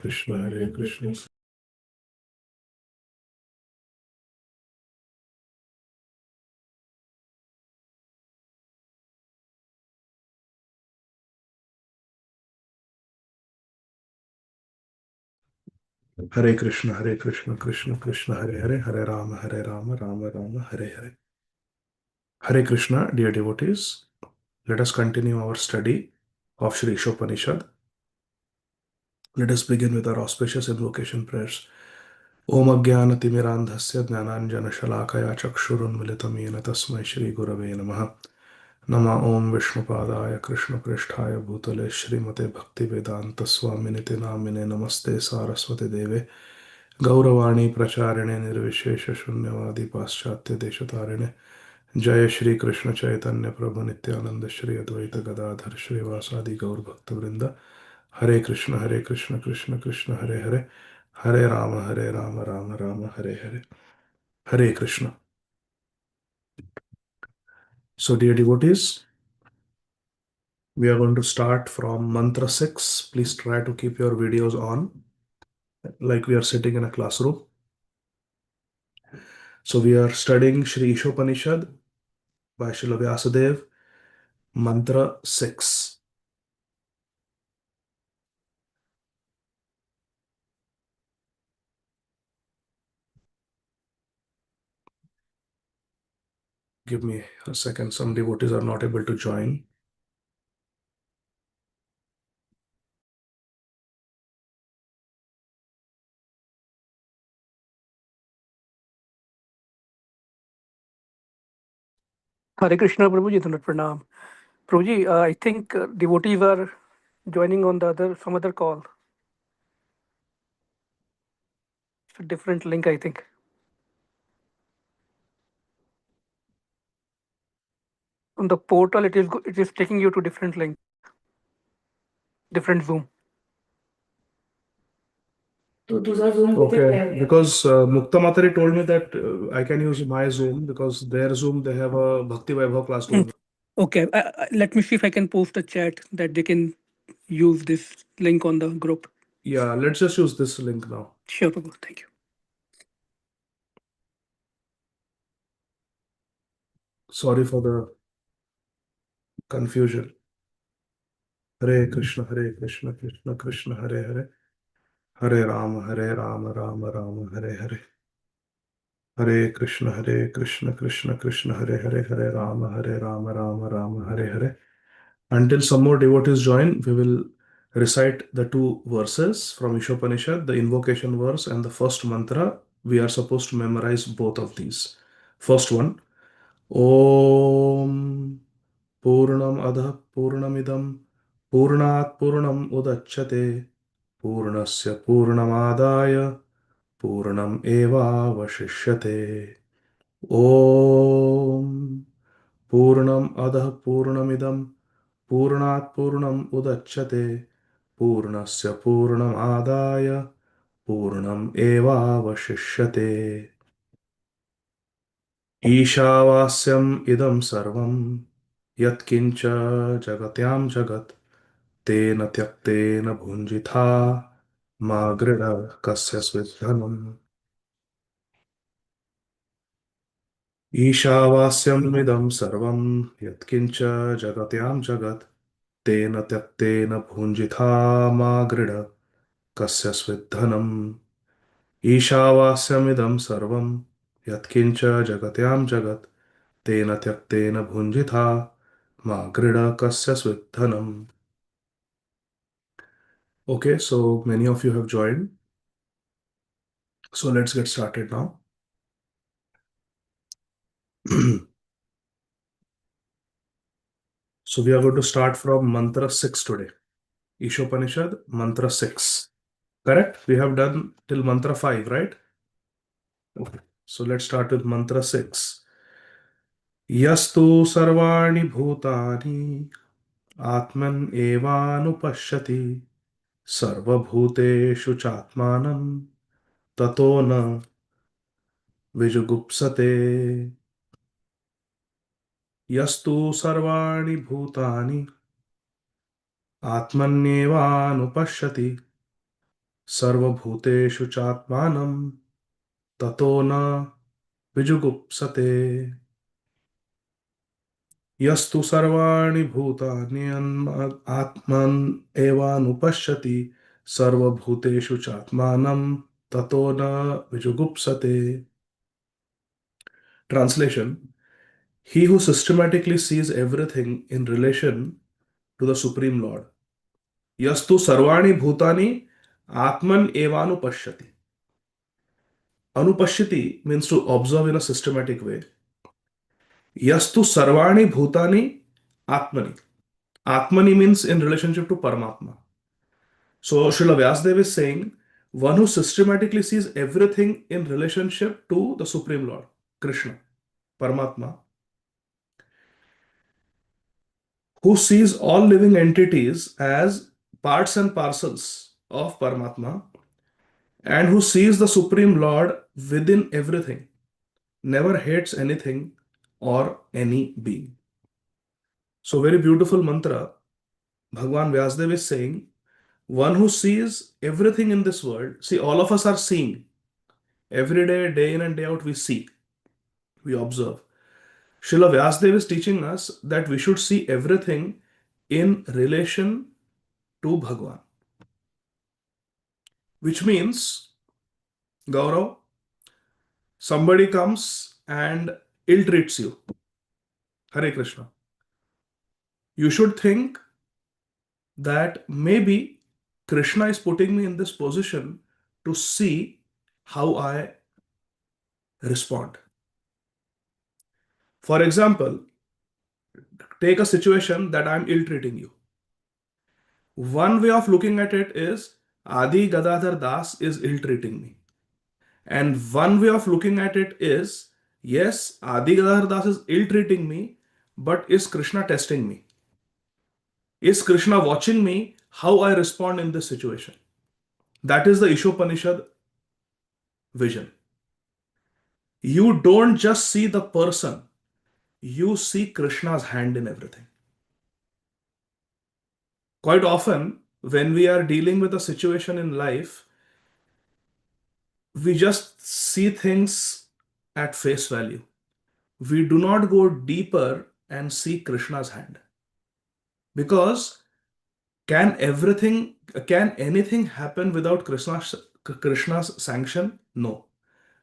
Krishna Hare Krishna Hare Krishna Hare Krishna Krishna Krishna Hare Hare Hare Rama Rama Rama Hare Hare. Hare Krishna, dear devotees, let us continue our study of Sri Isopanisad. Let us begin with our auspicious invocation prayers. Om Ajnanatimirandhasya Jnananjana Shalakaya Chakshurunmilitam Yena Tasmai Shri Gurave Namaha. Nama Om Vishnupadaya Krishna Pristhaya Bhutale Shrimate Bhakti Vedanta Swaminite Namine Namaste Saraswati Deve गौरवाणी प्रचारिणे निर्विशेष शून्यवादी पाश्चात्य देशतारिणे जय श्री कृष्ण चैतन्य प्रभु नित्यानंद श्री अद्वैत गदाधर श्रीवासादि गौर भक्त वृंद हरे Krishna Krishna Krishna Hare Hare Hare Ram Ram Ram Hare Hare Hare Krishna. So dear devotees, we are going to start from mantra 6. Please try to keep your videos on like we are sitting in a classroom. So we are studying Sri Isopanishad by Srila Vyasadeva, mantra 6. Give me a second. Some devotees are not able to join. Hare Krishna, Prabhuji, Dhanush Pranam. Prabhuji, I think devotees are joining on some other call. It's a different link, I think. On the portal, it is taking you to different link, different Zoom. Okay, because Mukta Matari told me that I can use my Zoom because their Zoom they have a Bhakti Vaibhav class going. Okay, let me see if I can post a chat that they can use this link on the group. Yeah, let's just use this link now. Sure, Prabhu. Thank you. Sorry for the confusion. Hare Krishna Krishna Krishna Hare Hare Hare Rama Rama Hare Hare. Hare Krishna Krishna Krishna Hare Hare Hare Rama Rama Hare Hare. Until some more devotees join, we will recite the two verses from Isopanishad, the invocation verse and the first mantra. We are supposed to memorize both of these. First one, Om Purnam Adha Purnamidam Purnat Purnam Udachyate Purnasya Purnamadaya Purnam Eva Vashishyate. Om Purnam Adha Purnamidam Purnat Purnam Udachyate Purnasya Purnam Adaya Purnam Eva Vashishyate. Ishavasyam idam sarvam Yatkincha Jagatyam Jagat Tena Tyaktena Bhunjitha Magrida Kasya Svidhanam. Ishavasyam idam sarvam Yatkincha Jagatyam Jagat Tena Tyaktena Bhunjitha Magrida Kasya Svidhanam. Ishavasyamidam sarvam yatkincha jagatyam jagat tena tyaktena bhunjitha ma grida kasya svidhanam. Okay, so many of you have joined. So let's get started now. So we are going to start from mantra 6 today. Isopanishad, mantra 6. Correct? We have done till mantra 5, right? Okay. So let's start with mantra 6. Yastu sarvani bhutani atman evanupashyati सर्वभूतेषु चात्मानं ततो न विजुगुप्सते. यस्तु सर्वाणि भूतानि आत्मन्येवानुपश्यति sarvabhuteshu chatmanam tato na vijugupsate. Yastu sarvani bhutani atman evanupashyati sarvabhuteshu chatmanam tato na vijugupsate. Translation: He who systematically sees everything in relation to the Supreme Lord. Yastu sarvani bhutani atman evanupashyati. Anupashyati means to observe in a systematic way. Yastu sarvani bhutani atmani. Atmani means in relationship to Paramatma. So Srila Vyasadeva is saying one who systematically sees everything in relationship to the Supreme Lord, Krishna, Paramatma, who sees all living entities as parts and parcels of Paramatma, and who sees the Supreme Lord within everything, never hates anything or any being. So, very beautiful mantra. Bhagwan Vyasadeva is saying, one who sees everything in this world, see, all of us are seeing. Every day, day in and day out, we see, we observe. Srila Vyasadeva is teaching us that we should see everything in relation to Bhagwan. Which means, Gaurav, somebody comes and ill treats you. Hare Krishna. You should think that maybe Krishna is putting me in this position to see how I respond. For example, take a situation that I'm ill treating you. One way of looking at it is Ādi Gadādhara Dāsa is ill treating me. And one way of looking at it is, yes, Ādi Gadādhara Dāsa is ill treating me, but is Krishna testing me? Is Krishna watching me how I respond in this situation? That is the Isopanisad vision. You don't just see the person, you see Krishna's hand in everything. Quite often, when we are dealing with a situation in life, we just see things at face value. We do not go deeper and see Krishna's hand. Because can anything happen without Krishna's sanction? No.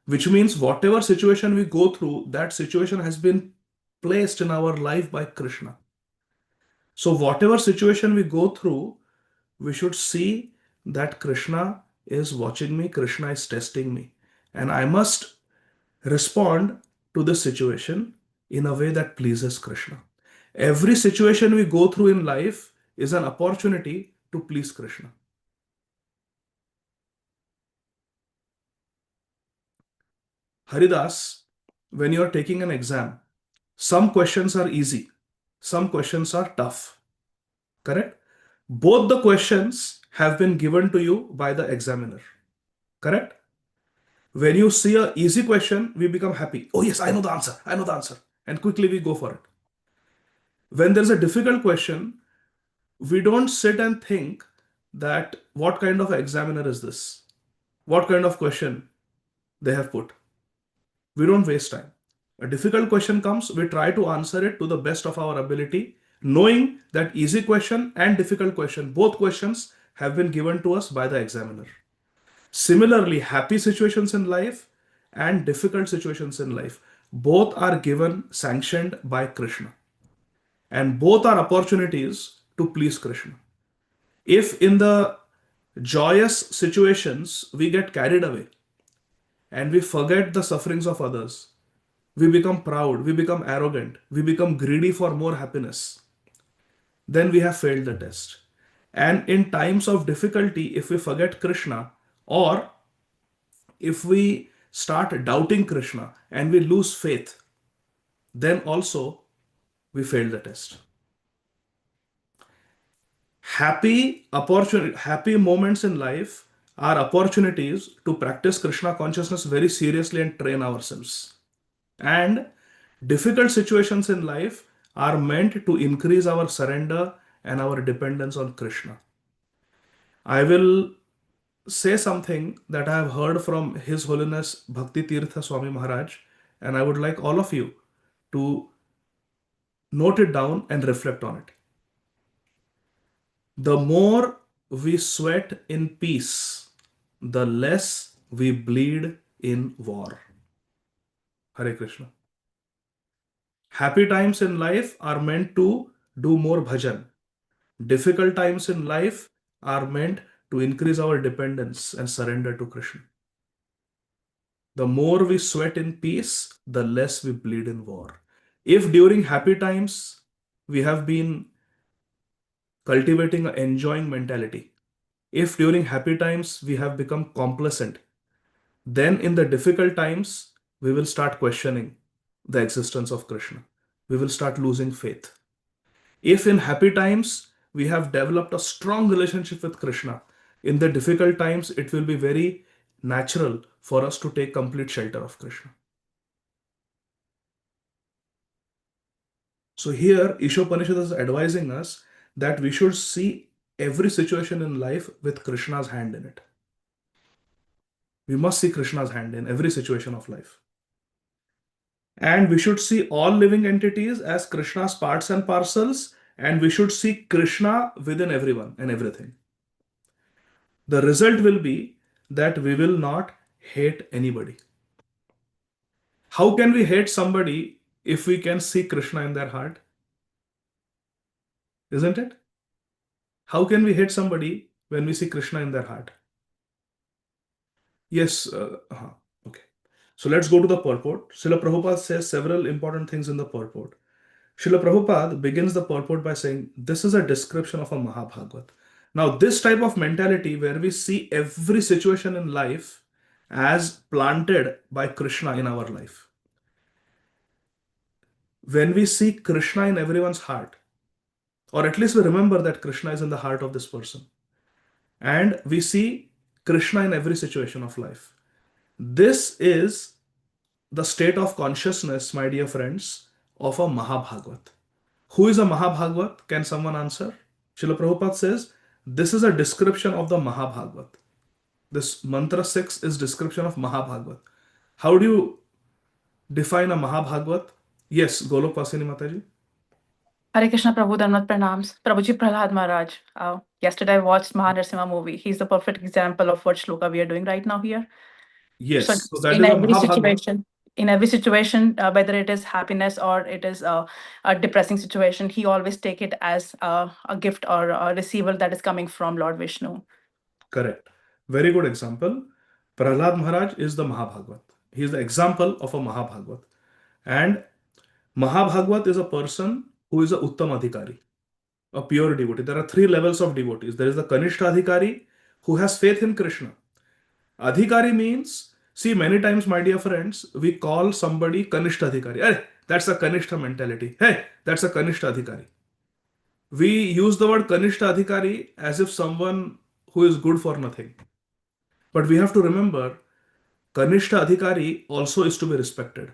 Which means whatever situation we go through, that situation has been placed in our life by Krishna. So whatever situation we go through, we should see that Krishna is watching me, Krishna is testing me. And I must respond to this situation in a way that pleases Krishna. Every situation we go through in life is an opportunity to please Krishna. Haridas, when you are taking an exam, some questions are easy, some questions are tough. Correct? Both the questions have been given to you by the examiner. Correct? When you see an easy question, we become happy. Oh yes, I know the answer. I know the answer. And quickly we go for it. When there's a difficult question, we don't sit and think that what kind of examiner is this? What kind of question they have put? We don't waste time. A difficult question comes, we try to answer it to the best of our ability, knowing that easy question and difficult question, both questions have been given to us by the examiner. Similarly, happy situations in life and difficult situations in life, both are given, sanctioned by Krishna. And both are opportunities to please Krishna. If in the joyous situations we get carried away and we forget the sufferings of others, we become proud, we become arrogant, we become greedy for more happiness, then we have failed the test. And in times of difficulty, if we forget Krishna, or if we start doubting Krishna and we lose faith, then also we failed the test. Happy moments in life are opportunities to practice Krishna consciousness very seriously and train ourselves. And difficult situations in life are meant to increase our surrender and our dependence on Krishna. I will say something that I have heard from His Holiness Bhakti Tirtha Swami Maharaj, and I would like all of you to note it down and reflect on it. The more we sweat in peace, the less we bleed in war. Hare Krishna. Happy times in life are meant to do more bhajan. Difficult times in life are meant to increase our dependence and surrender to Krishna. The more we sweat in peace, the less we bleed in war. If during happy times we have been cultivating an enjoying mentality, if during happy times we have become complacent, then in the difficult times we will start questioning the existence of Krishna. We will start losing faith. If in happy times we have developed a strong relationship with Krishna, in the difficult times it will be very natural for us to take complete shelter of Krishna. So here Isopanisad is advising us that we should see every situation in life with Krishna's hand in it. We must see Krishna's hand in every situation of life. And we should see all living entities as Krishna's parts and parcels, and we should see Krishna within everyone and everything. The result will be that we will not hate anybody. How can we hate somebody if we can see Krishna in their heart? Isn't it? How can we hate somebody when we see Krishna in their heart? Yes, okay. So let's go to the purport. Srila Prabhupada says several important things in the purport. Srila Prabhupada begins the purport by saying, this is a description of a Mahabhagavat. Now, this type of mentality where we see every situation in life as planted by Krishna in our life. When we see Krishna in everyone's heart, or at least we remember that Krishna is in the heart of this person, and we see Krishna in every situation of life. This is the state of consciousness, my dear friends, of a Mahabhagavat. Who is a Mahabhagavat? Can someone answer? Srila Prabhupada says, this is a description of the Mahabhagavat. This mantra 6 is description of Mahabhagavat. How do you define a Mahabhagavat? Yes, Golok Vasini Mataji. Hare Krishna Prabhu Dhanvat Pranams. Prabhuji Prahlad Maharaj. Yesterday I watched Mahanarsimha movie. He's the perfect example of what shloka we are doing right now here. Yes, so that in is a every Mahabhagavat. situation, in every situation, whether it is happiness or it is a depressing situation, he always take it as a gift or a receiver that is coming from Lord Vishnu. Correct. Very good example. Prahlad Maharaj is the Mahabhagavat. He is the example of a Mahabhagavat. And Mahabhagavat is a person who is a Uttam Adhikari, a pure devotee. There are 3 levels of devotees. There is the Kanishta Adhikari who has faith in Krishna. Adhikari means, see, many times, my dear friends, we call somebody Kanishta Adhikari. Hey, that's a Kanishta mentality. Hey, that's a Kanishta Adhikari. We use the word Kanishta Adhikari as if someone who is good for nothing. But we have to remember, Kanishta Adhikari also is to be respected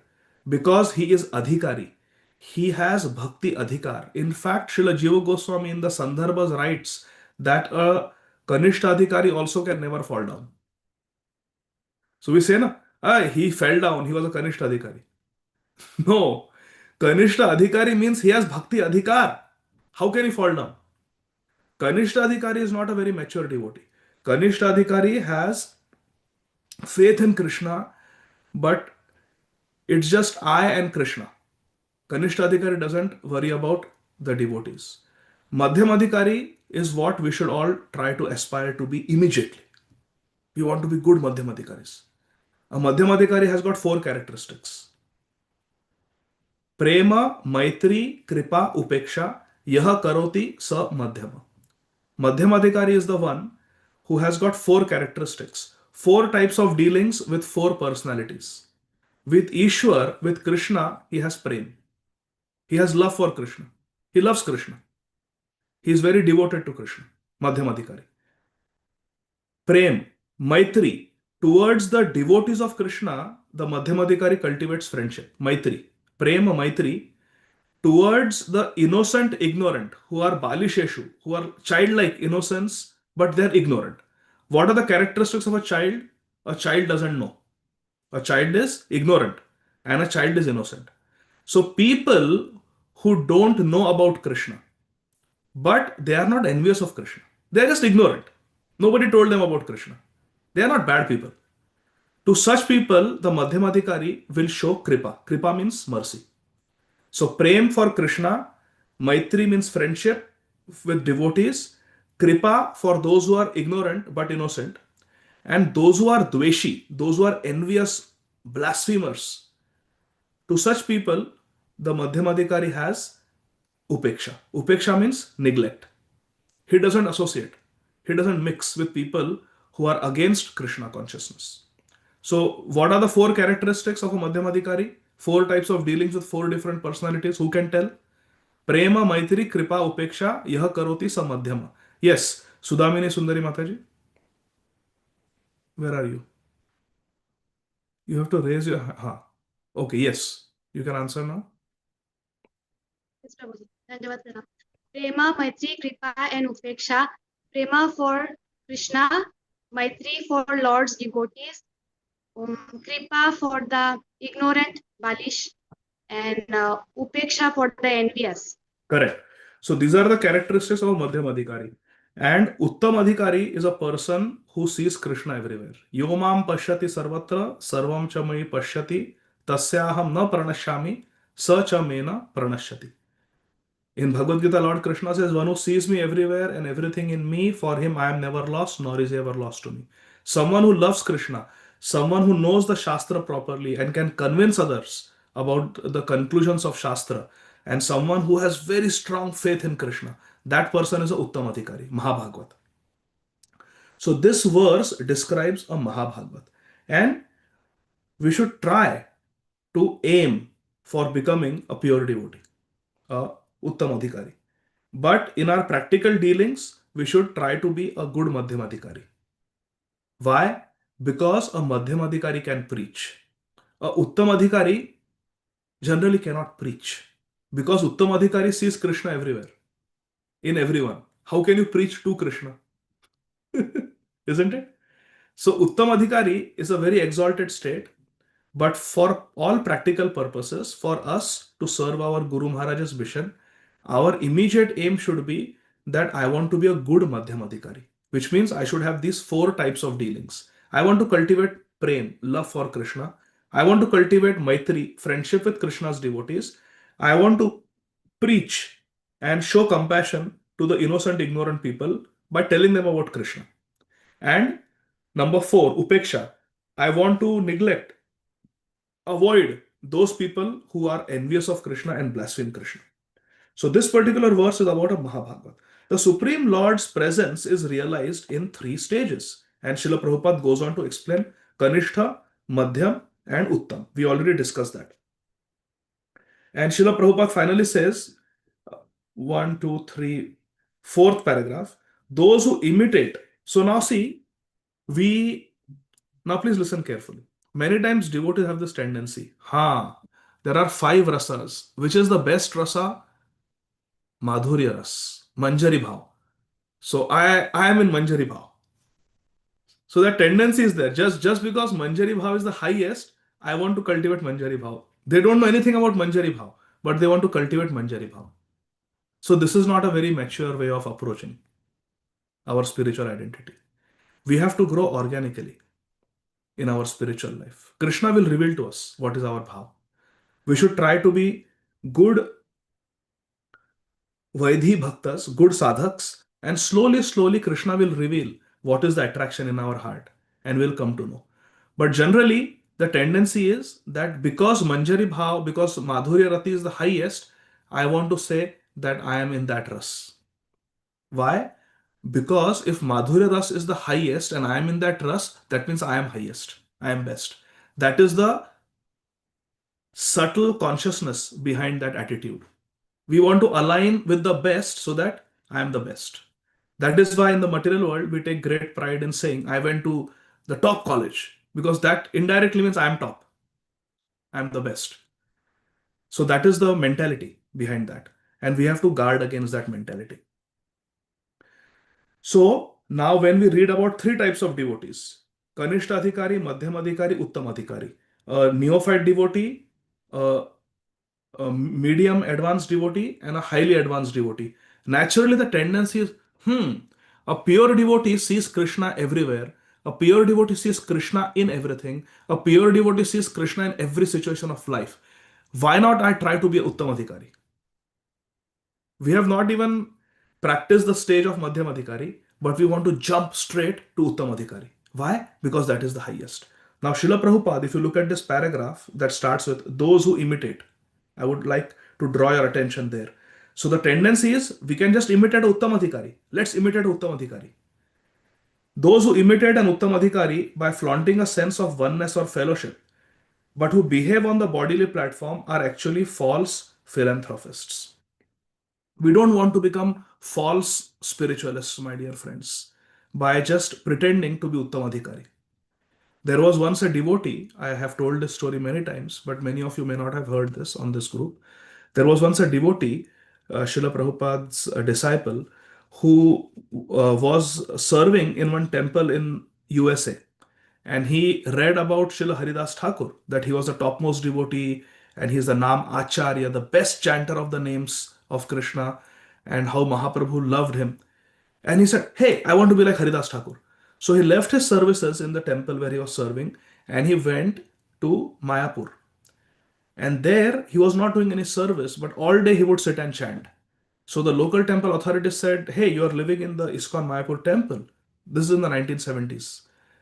because he is Adhikari. He has Bhakti Adhikar. In fact, Srila Jiva Goswami in the Sandarbhas writes that a Kanishta Adhikari also can never fall down. So we say, he fell down, he was a Kanishta Adhikari. No, Kanishta Adhikari means he has Bhakti Adhikar. How can he fall down? Kanishta Adhikari is not a very mature devotee. Kanishta Adhikari has faith in Krishna, but it's just I and Krishna. Kanishta Adhikari doesn't worry about the devotees. Madhyam Adhikari is what we should all try to aspire to be immediately. We want to be good Madhyam Adhikaris. A Madhyam Adhikari has got 4 characteristics. Prema, Maitri, Kripa, Upeksha, Yaha Karoti, Sa Madhyama. Madhyam Adhikari is the one who has got 4 characteristics, 4 types of dealings with 4 personalities. With Ishwar, with Krishna, he has prem. He has love for Krishna. He loves Krishna. He is very devoted to Krishna. Madhyam Adhikari. Prem, Maitri. Towards the devotees of Krishna, the Madhyam Adhikari cultivates friendship. Maitri. Prema, Maitri. Towards the innocent, ignorant, who are Balisheshu, who are childlike innocence, but they are ignorant. What are the characteristics of a child? A child doesn't know. A child is ignorant and a child is innocent. So people who don't know about Krishna, but they are not envious of Krishna. They are just ignorant. Nobody told them about Krishna. They are not bad people. To such people, the Madhyamadhikari will show Kripa. Kripa means mercy. So Prem for Krishna, Maitri means friendship with devotees, Kripa for those who are ignorant but innocent, and those who are Dveshi, those who are envious, blasphemers. To such people, the Madhyamadhikari has Upeksha. Upeksha means neglect. He doesn't associate. He doesn't mix with people who are against Krishna consciousness. So, what are the four characteristics of a Madhyamadhikari? Four types of dealings with four different personalities. Who can tell? Prema, Maitri, Kripa, Upeksha, Yah Karoti Sa Madhyama. Yes, Sudamini Sundari Mataji. Where are you? You have to raise your hand. Okay, yes. You can answer now. Yes, Prabhuji. Dhanjavad Pranam. Prema, Maitri, Kripa, and Upeksha. Prema for Krishna, Maitri for Lord's devotees, Kripa for the ignorant, Balish, and Upeksha for the envious. Correct. So these are the characteristics of a Madhyamadhikari. And Uttam Adhikari is a person who sees Krishna everywhere. Yomam pashyati sarvatra, sarvam cha mai pashyati, tasyaham na pranashyami, sa cha mena pranashyati. In Bhagavad Gita, Lord Krishna says, one who sees me everywhere and everything in me, for him I am never lost, nor is he ever lost to me. Someone who loves Krishna, someone who knows the Shastra properly and can convince others about the conclusions of Shastra, and someone who has very strong faith in Krishna, that person is a Uttam Adhikari, Mahabhagavad. So this verse describes a Mahabhagavad. And we should try to aim for becoming a pure devotee, a Uttam Adhikari. But in our practical dealings, we should try to be a good Madhyamadhikari. Why? Because a Madhyamadhikari can preach. A Uttam Adhikari generally cannot preach. Because Uttam Adhikari sees Krishna everywhere, in everyone. How can you preach to Krishna? Isn't it? So Uttam Adhikari is a very exalted state. But for all practical purposes, for us to serve our Guru Maharaj's mission, our immediate aim should be that I want to be a good Madhyamadhikari, which means I should have these four types of dealings. I want to cultivate prem, love for Krishna. I want to cultivate maitri, friendship with Krishna's devotees. I want to preach and show compassion to the innocent, ignorant people by telling them about Krishna. And number four, upeksha. I want to avoid those people who are envious of Krishna and blaspheme Krishna. So this particular verse is about a Mahabhagavad. The Supreme Lord's presence is realized in three stages. And Srila Prabhupada goes on to explain Kanishtha, Madhyam, and Uttam. We already discussed that. And Srila Prabhupada finally says, 1, 2, 3, fourth paragraph, those who imitate. So now see, now please listen carefully. Many times devotees have this tendency, there are 5 rasas. Which is the best rasa? Madhurya ras, Manjari Bhav. So I am in Manjari Bhav. So that tendency is there. Just because Manjari Bhav is the highest, I want to cultivate Manjari Bhav. They don't know anything about Manjari Bhav, but they want to cultivate Manjari Bhav. So this is not a very mature way of approaching our spiritual identity. We have to grow organically in our spiritual life. Krishna will reveal to us what is our bhav. We should try to be good Vaidhi Bhaktas, good sadhaks, and slowly Krishna will reveal what is the attraction in our heart and we'll come to know. But generally, the tendency is that because Manjari Bhav, because Madhurya Rati is the highest, I want to say that I am in that ras. Why? Because if Madhurya Ras is the highest and I am in that ras, that means I am highest. I am best. That is the subtle consciousness behind that attitude. We want to align with the best so that I am the best. That is why in the material world, we take great pride in saying, I went to the top college, because that indirectly means I am top. I am the best. So that is the mentality behind that. And we have to guard against that mentality. So Now, when we read about three types of devotees, Kanishta Adhikari, Madhyam Adhikari, Uttam Adhikari, a neophyte devotee, a medium advanced devotee, and a highly advanced devotee. Naturally, the tendency is, a pure devotee sees Krishna everywhere. A pure devotee sees Krishna in everything. A pure devotee sees Krishna in every situation of life. Why not I try to be a Uttam Adhikari? We have not even practiced the stage of Madhyam Adhikari, but we want to jump straight to Uttam Adhikari. Why? Because that is the highest. Now, Srila Prabhupada, if you look at this paragraph that starts with those who imitate, I would like to draw your attention there. So the tendency is we can just imitate Uttam Adhikari. Let's imitate Uttam Adhikari. Those who imitate an Uttam Adhikari by flaunting a sense of oneness or fellowship, but who behave on the bodily platform are actually false philanthropists. We don't want to become false spiritualists, my dear friends, by just pretending to be Uttam Adhikari. There was once a devotee, I have told this story many times, but many of you may not have heard this on this group. There was once a devotee, Srila Prabhupada's disciple, who was serving in one temple in USA. And he read about Srila Haridas Thakur, that he was the topmost devotee and he's the Nam Acharya, the best chanter of the names of Krishna, and how Mahaprabhu loved him. And he said, hey, I want to be like Haridas Thakur. So he left his services in the temple where he was serving and he went to Mayapur. And there he was not doing any service, but all day he would sit and chant. So the local temple authorities said, hey, you are living in the ISKCON Mayapur temple. This is in the 1970s.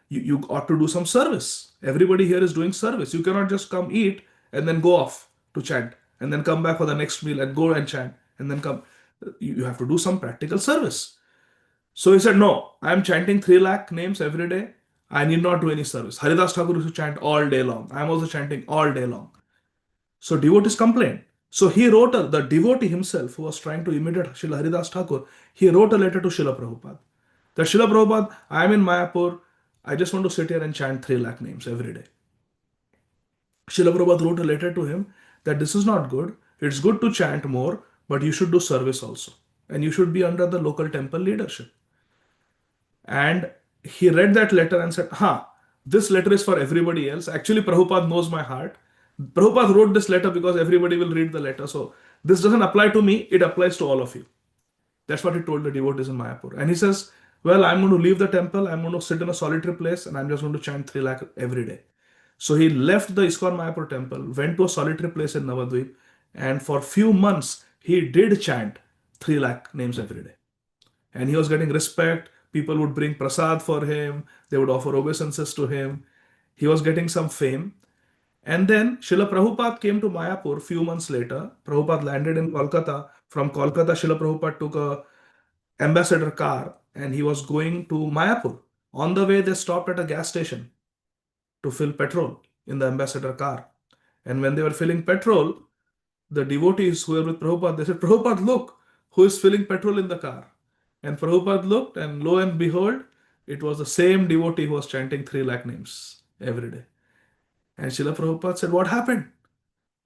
You ought to do some service. Everybody here is doing service. You cannot just come eat and then go off to chant and then come back for the next meal and go and chant and then come. You have to do some practical service. So he said, no, I am chanting 3 lakh names every day. I need not do any service. Haridas Thakur used to chant all day long. I am also chanting all day long. So devotees complained. So he wrote, the devotee himself who was trying to imitate Srila Haridas Thakur, he wrote a letter to Srila Prabhupada. That Srila Prabhupada, I am in Mayapur. I just want to sit here and chant 3 lakh names every day. Srila Prabhupada wrote a letter to him that this is not good. It's good to chant more, but you should do service also. And you should be under the local temple leadership. And he read that letter and said, this letter is for everybody else. Actually, Prabhupada knows my heart. Prabhupada wrote this letter because everybody will read the letter. So this doesn't apply to me. It applies to all of you. That's what he told the devotees in Mayapur. And he says, well, I'm going to leave the temple. I'm going to sit in a solitary place and I'm just going to chant 3 lakh every day. So he left the ISKCON Mayapur temple, went to a solitary place in Navadvip, and for few months, he did chant 3 lakh names every day. And he was getting respect. People would bring prasad for him. They would offer obeisances to him. He was getting some fame. And then Srila Prabhupada came to Mayapur a few months later. Prabhupada landed in Kolkata. From Kolkata, Srila Prabhupada took a ambassador car and he was going to Mayapur. On the way, they stopped at a gas station to fill petrol in the ambassador car. And when they were filling petrol, the devotees who were with Prabhupada, they said, Prabhupada, look, who is filling petrol in the car? And Prabhupada looked, and lo and behold, it was the same devotee who was chanting 3 lakh names every day. And Srila Prabhupada said, what happened?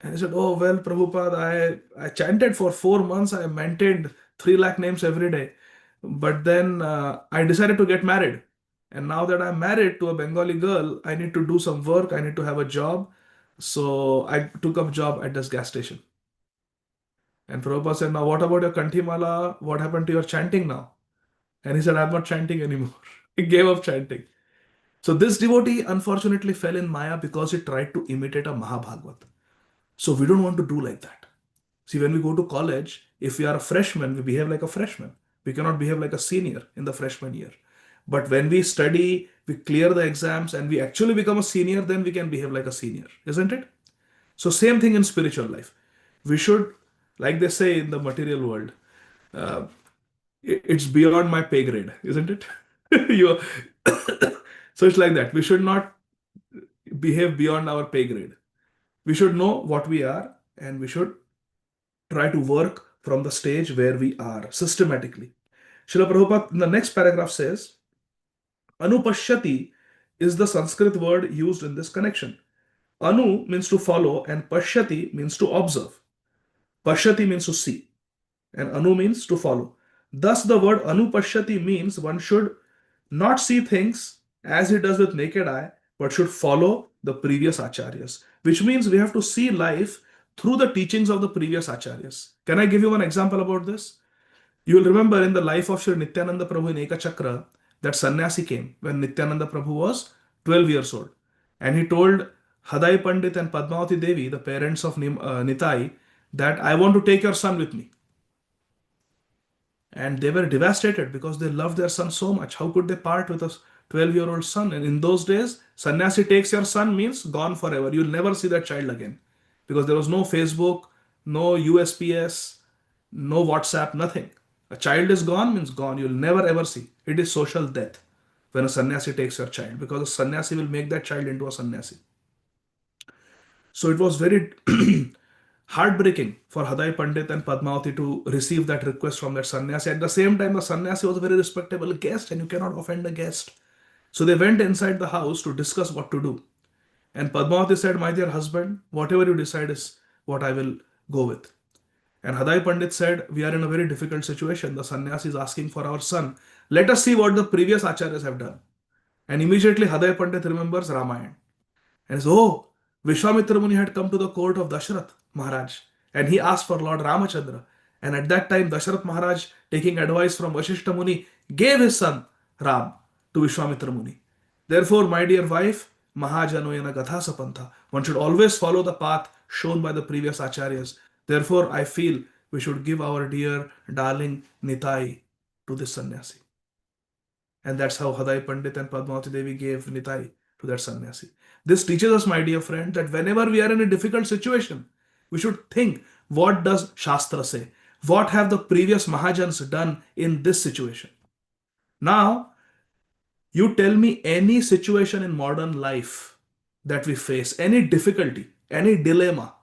And he said, oh, well, Prabhupada, I chanted for 4 months. I maintained 3 lakh names every day. But then I decided to get married. And now that I'm married to a Bengali girl, I need to do some work. I need to have a job. So I took up job at this gas station. And Prabhupada said, now what about your Kanthimala? What happened to your chanting now? And he said, I'm not chanting anymore. He gave up chanting. So this devotee unfortunately fell in Maya because he tried to imitate a Mahabhagavat. So we don't want to do like that. See, when we go to college, if we are a freshman, we behave like a freshman. We cannot behave like a senior in the freshman year. But when we study, we clear the exams and we actually become a senior, then we can behave like a senior, isn't it? So same thing in spiritual life. We should, like they say in the material world, it's beyond my pay grade, isn't it? So it's like that. We should not behave beyond our pay grade. We should know what we are and we should try to work from the stage where we are systematically. Srila Prabhupada in the next paragraph says, Anupashyati is the Sanskrit word used in this connection. Anu means to follow and Pashyati means to observe. Pashyati means to see and Anu means to follow. Thus the word Anupashyati means one should not see things as he does with naked eye, but should follow the previous acharyas, which means we have to see life through the teachings of the previous acharyas. Can I give you one example about this? You will remember in the life of Sri Nityananda Prabhu in Ekachakra that sannyasi came when Nityananda Prabhu was 12 years old. And he told Hadai Pandit and Padmavati Devi, the parents of Nitai, that I want to take your son with me. And they were devastated because they loved their son so much. How could they part with a 12-year-old son? And in those days, sannyasi takes your son means gone forever. You'll never see that child again. Because there was no Facebook, no USPS, no WhatsApp, nothing. A child is gone means gone. You'll never ever see. It is social death when a sannyasi takes your child, because a sannyasi will make that child into a sannyasi. So it was very heartbreaking for Hadai Pandit and Padmavati to receive that request from that sannyasi. At the same time, the sannyasi was a very respectable guest and you cannot offend a guest. So they went inside the house to discuss what to do. And Padmavati said, my dear husband, whatever you decide is what I will go with. And Hadai Pandit said, we are in a very difficult situation. The sannyasi is asking for our son. Let us see what the previous acharyas have done. And immediately Hadai Pandit remembers Ramayana. And says, oh, Vishwamitra Muni had come to the court of Dasharath Maharaj and he asked for Lord Ramachandra. And at that time, Dasharath Maharaj, taking advice from Vashishta Muni, gave his son Ram to Vishwamitra Muni. Therefore, my dear wife, Mahajanoyana Gatha Sapantha, one should always follow the path shown by the previous acharyas. Therefore, I feel we should give our dear darling Nitai to this sannyasi. And that's how Hadai Pandit and Padmavati Devi gave Nitai to that sannyasi. This teaches us, my dear friend, that whenever we are in a difficult situation, we should think, what does Shastra say? What have the previous Mahajans done in this situation? Now, you tell me any situation in modern life that we face, any difficulty, any dilemma,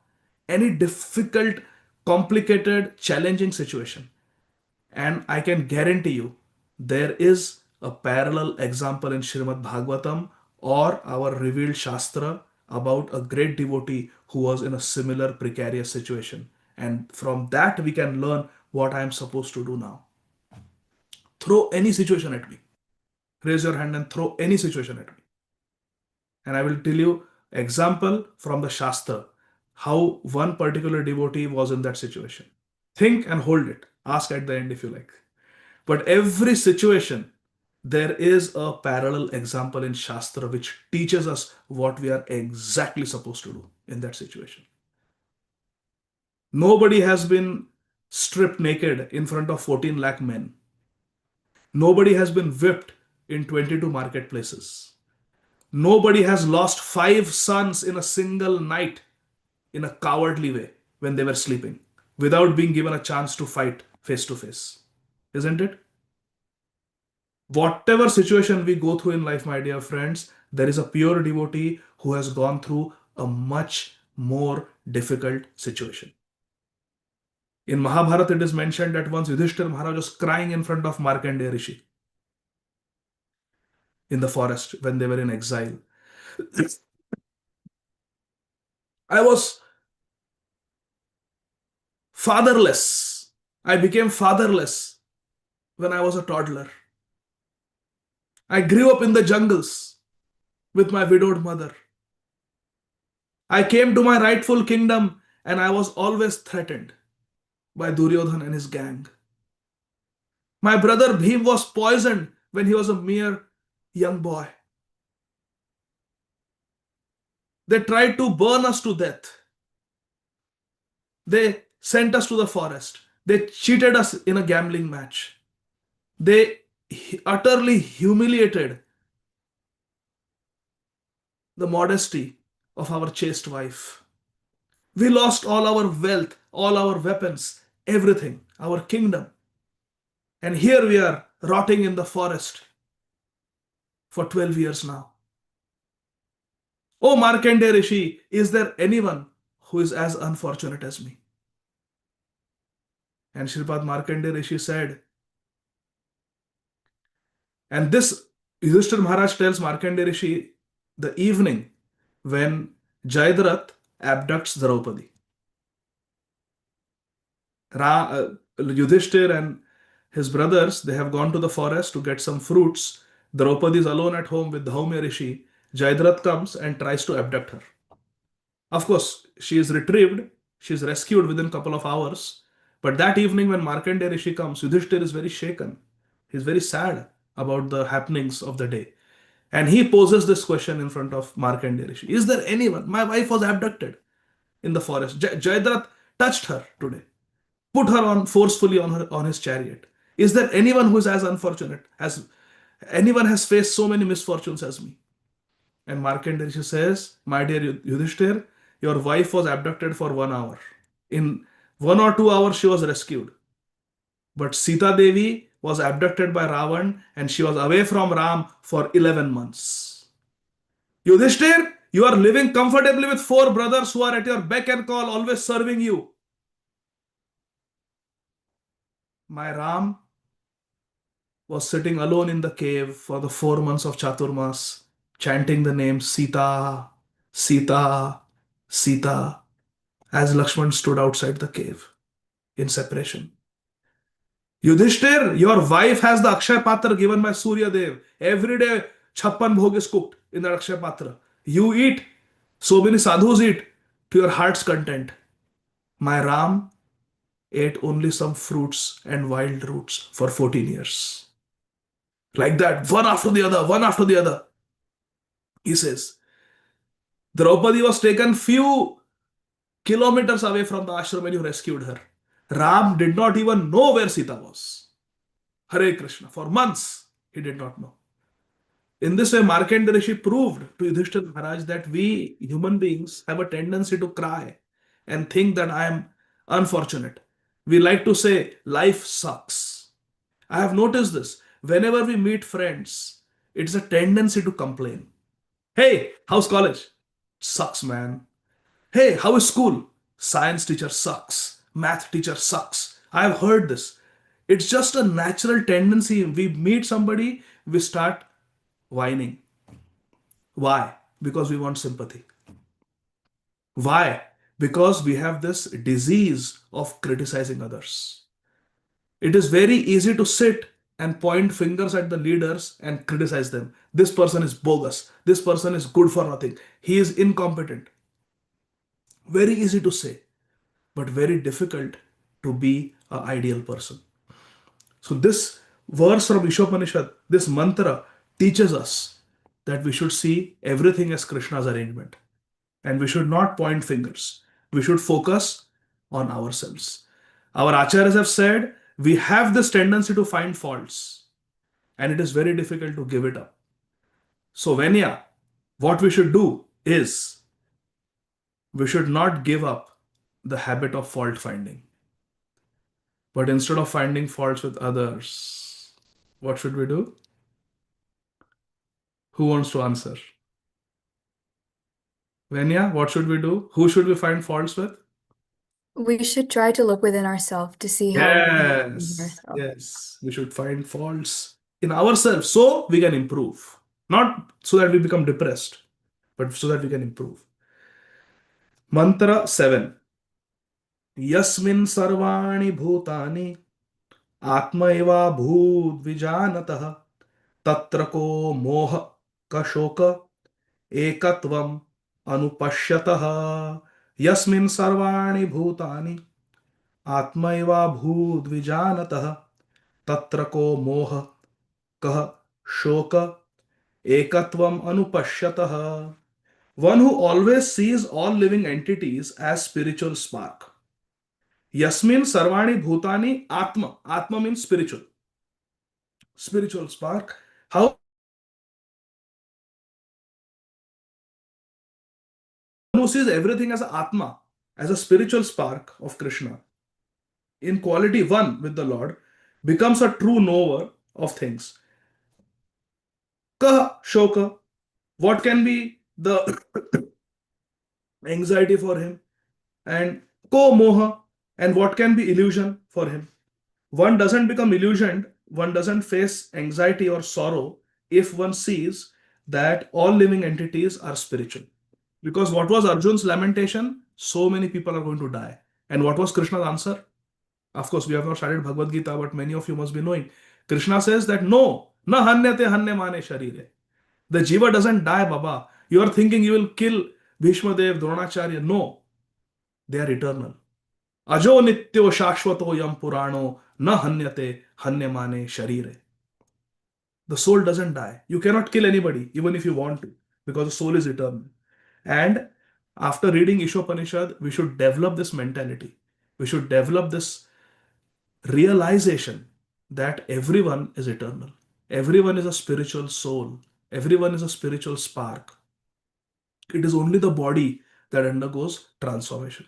any difficult, complicated, challenging situation. And I can guarantee you, there is a parallel example in Srimad Bhagavatam or our revealed Shastra about a great devotee who was in a similar precarious situation. And from that we can learn what I am supposed to do now. Throw any situation at me. Raise your hand and throw any situation at me. And I will tell you example from the Shastra, how one particular devotee was in that situation. Think and hold it. Ask at the end if you like. But every situation, there is a parallel example in Shastra which teaches us what we are exactly supposed to do in that situation. Nobody has been stripped naked in front of 14 lakh men. Nobody has been whipped in 22 marketplaces. Nobody has lost 5 sons in a single night in a cowardly way when they were sleeping without being given a chance to fight face to face. Isn't it? Whatever situation we go through in life, my dear friends, there is a pure devotee who has gone through a much more difficult situation. In Mahabharata, it is mentioned that once Yudhishthira Maharaj was crying in front of Markandeya Rishi in the forest when they were in exile. I was fatherless. I became fatherless when I was a toddler. I grew up in the jungles with my widowed mother. I came to my rightful kingdom and I was always threatened by Duryodhan and his gang. My brother Bhim was poisoned when he was a mere young boy. They tried to burn us to death. They sent us to the forest. They cheated us in a gambling match. They utterly humiliated the modesty of our chaste wife. We lost all our wealth, all our weapons, everything, our kingdom. And here we are rotting in the forest for 12 years now. Oh Markandeya Rishi, is there anyone who is as unfortunate as me? And Shripad Markandeya Rishi said, and this Yudhishthira Maharaj tells Markandeya Rishi the evening when Jayadratha abducts Draupadi. Yudhishthira and his brothers, they have gone to the forest to get some fruits Draupadi is alone at home with Dhaumya Rishi. Jayadratha comes and tries to abduct her. Of course, she is retrieved, she is rescued within a couple of hours. But that evening, when Markandeya Rishi comes, Yudhishthir is very shaken. He's very sad about the happenings of the day. And he poses this question in front of Markandeya Rishi. Is there anyone? My wife was abducted in the forest. Jayadratha touched her today, put her on forcefully on his chariot. Is there anyone who is as unfortunate as anyone has faced so many misfortunes as me? And Markandeya Rishi says, my dear Yudhishthir, your wife was abducted for 1 hour. In 1 or 2 hours, she was rescued. But Sita Devi was abducted by Ravan and she was away from Ram for 11 months. Yudhishthir, you are living comfortably with 4 brothers who are at your beck and call, always serving you. My Ram was sitting alone in the cave for the 4 months of Chaturmas, chanting the name Sita, Sita, Sita, as Lakshman stood outside the cave in separation. Yudhishthir, your wife has the Akshay Patra given by Surya Dev. Every day, 56 bhog is cooked in the Akshay Patra. You eat, so many sadhus eat to your heart's content. My Ram ate only some fruits and wild roots for 14 years. Like that, one after the other, one after the other. He says, Draupadi was taken few kilometers away from the ashram when you rescued her. Ram did not even know where Sita was. Hare Krishna. For months, he did not know. In this way, Markandeya Rishi proved to Yudhishthira Maharaj that we human beings have a tendency to cry and think that I am unfortunate. We like to say, life sucks. I have noticed this. Whenever we meet friends, it's a tendency to complain. Hey, how's college? Sucks, man. Hey, how is school? Science teacher sucks. Math teacher sucks. I have heard this. It's just a natural tendency. We meet somebody, we start whining. Why? Because we want sympathy. Why? Because we have this disease of criticizing others. It is very easy to sit and point fingers at the leaders and criticize them. This person is bogus. This person is good for nothing. He is incompetent. Very easy to say, but very difficult to be an ideal person. So this verse from Isopanisad, this mantra teaches us that we should see everything as Krishna's arrangement. And we should not point fingers. We should focus on ourselves. Our acharyas have said, we have this tendency to find faults. And it is very difficult to give it up. So Venya, what we should do is, we should not give up the habit of fault finding. But instead of finding faults with others, what should we do? Who wants to answer? Venya, what should we do? Who should we find faults with? We should try to look within ourselves to see how Yes. We should find faults in ourselves so we can improve. Not so that we become depressed, but so that we can improve. Mantra 7. Yasmin sarvani bhutani atma eva bhut vijanatah tatra ko moha kashoka ekatvam anupashyatah. Yasmin sarvani bhutani atma eva bhut vijanatah tatra ko moha kah shoka ekatvam anupashyatah. One who always sees all living entities as spiritual spark. Yasmin sarvani bhutani atma. Atma means spiritual. Spiritual spark. How? One who sees everything as a atma, as a spiritual spark of Krishna, in quality one with the Lord, becomes a true knower of things. Kah shoka. What can be the anxiety for him? And ko moha. And what can be illusion for him? One doesn't become illusioned, one doesn't face anxiety or sorrow if one sees that all living entities are spiritual. Because what was Arjun's lamentation? So many people are going to die. And what was Krishna's answer? Of course, we have not studied Bhagavad Gita, but many of you must be knowing. Krishna says that no, Na hanyate hanyamane sharire. The jiva doesn't die, Baba. You are thinking you will kill Bhishma Dev, Dronacharya. No, they are eternal. Ajo nityo shashvato yam purano na hanyate hanyamane sharire. The soul doesn't die. You cannot kill anybody, even if you want to, because the soul is eternal. And after reading Isopanisad, we should develop this mentality. We should develop this realization that everyone is eternal. Everyone is a spiritual soul. Everyone is a spiritual spark. It is only the body that undergoes transformation.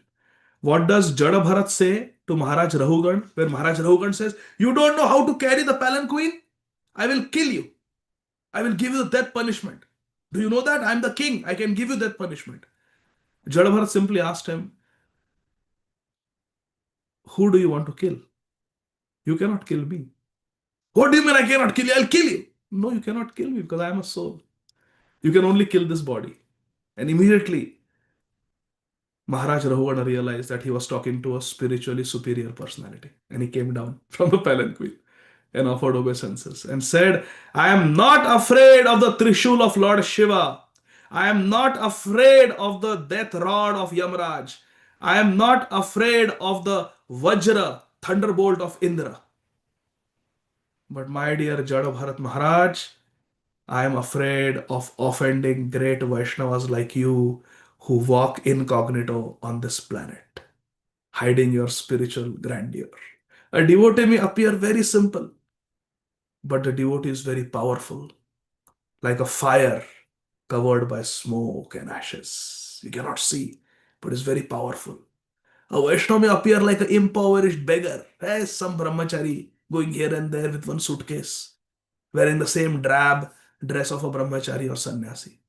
What does Jada Bharat say to Maharaj Rahugan? Where Maharaj Rahugan says, "You don't know how to carry the palanquin? I will kill you. I will give you the death punishment. Do you know that? I am the king. I can give you that punishment." Jada Bharat simply asked him, "Who do you want to kill? You cannot kill me." "What do you mean I cannot kill you? I'll kill you." "No, you cannot kill me because I am a soul. You can only kill this body." And immediately, Maharaj Rahugana realized that he was talking to a spiritually superior personality. And he came down from the palanquin and offered obeisances and said, "I am not afraid of the Trishul of Lord Shiva. I am not afraid of the death rod of Yamraj. I am not afraid of the Vajra, thunderbolt of Indra. But my dear Jada Bharat Maharaj, I am afraid of offending great Vaishnavas like you who walk incognito on this planet, hiding your spiritual grandeur. A devotee may appear very simple, but the devotee is very powerful, like a fire covered by smoke and ashes. You cannot see, but it's very powerful. A Vaishnava may appear like an impoverished beggar, some brahmachari going here and there with one suitcase, wearing the same drab dress of a brahmachari or sannyasi.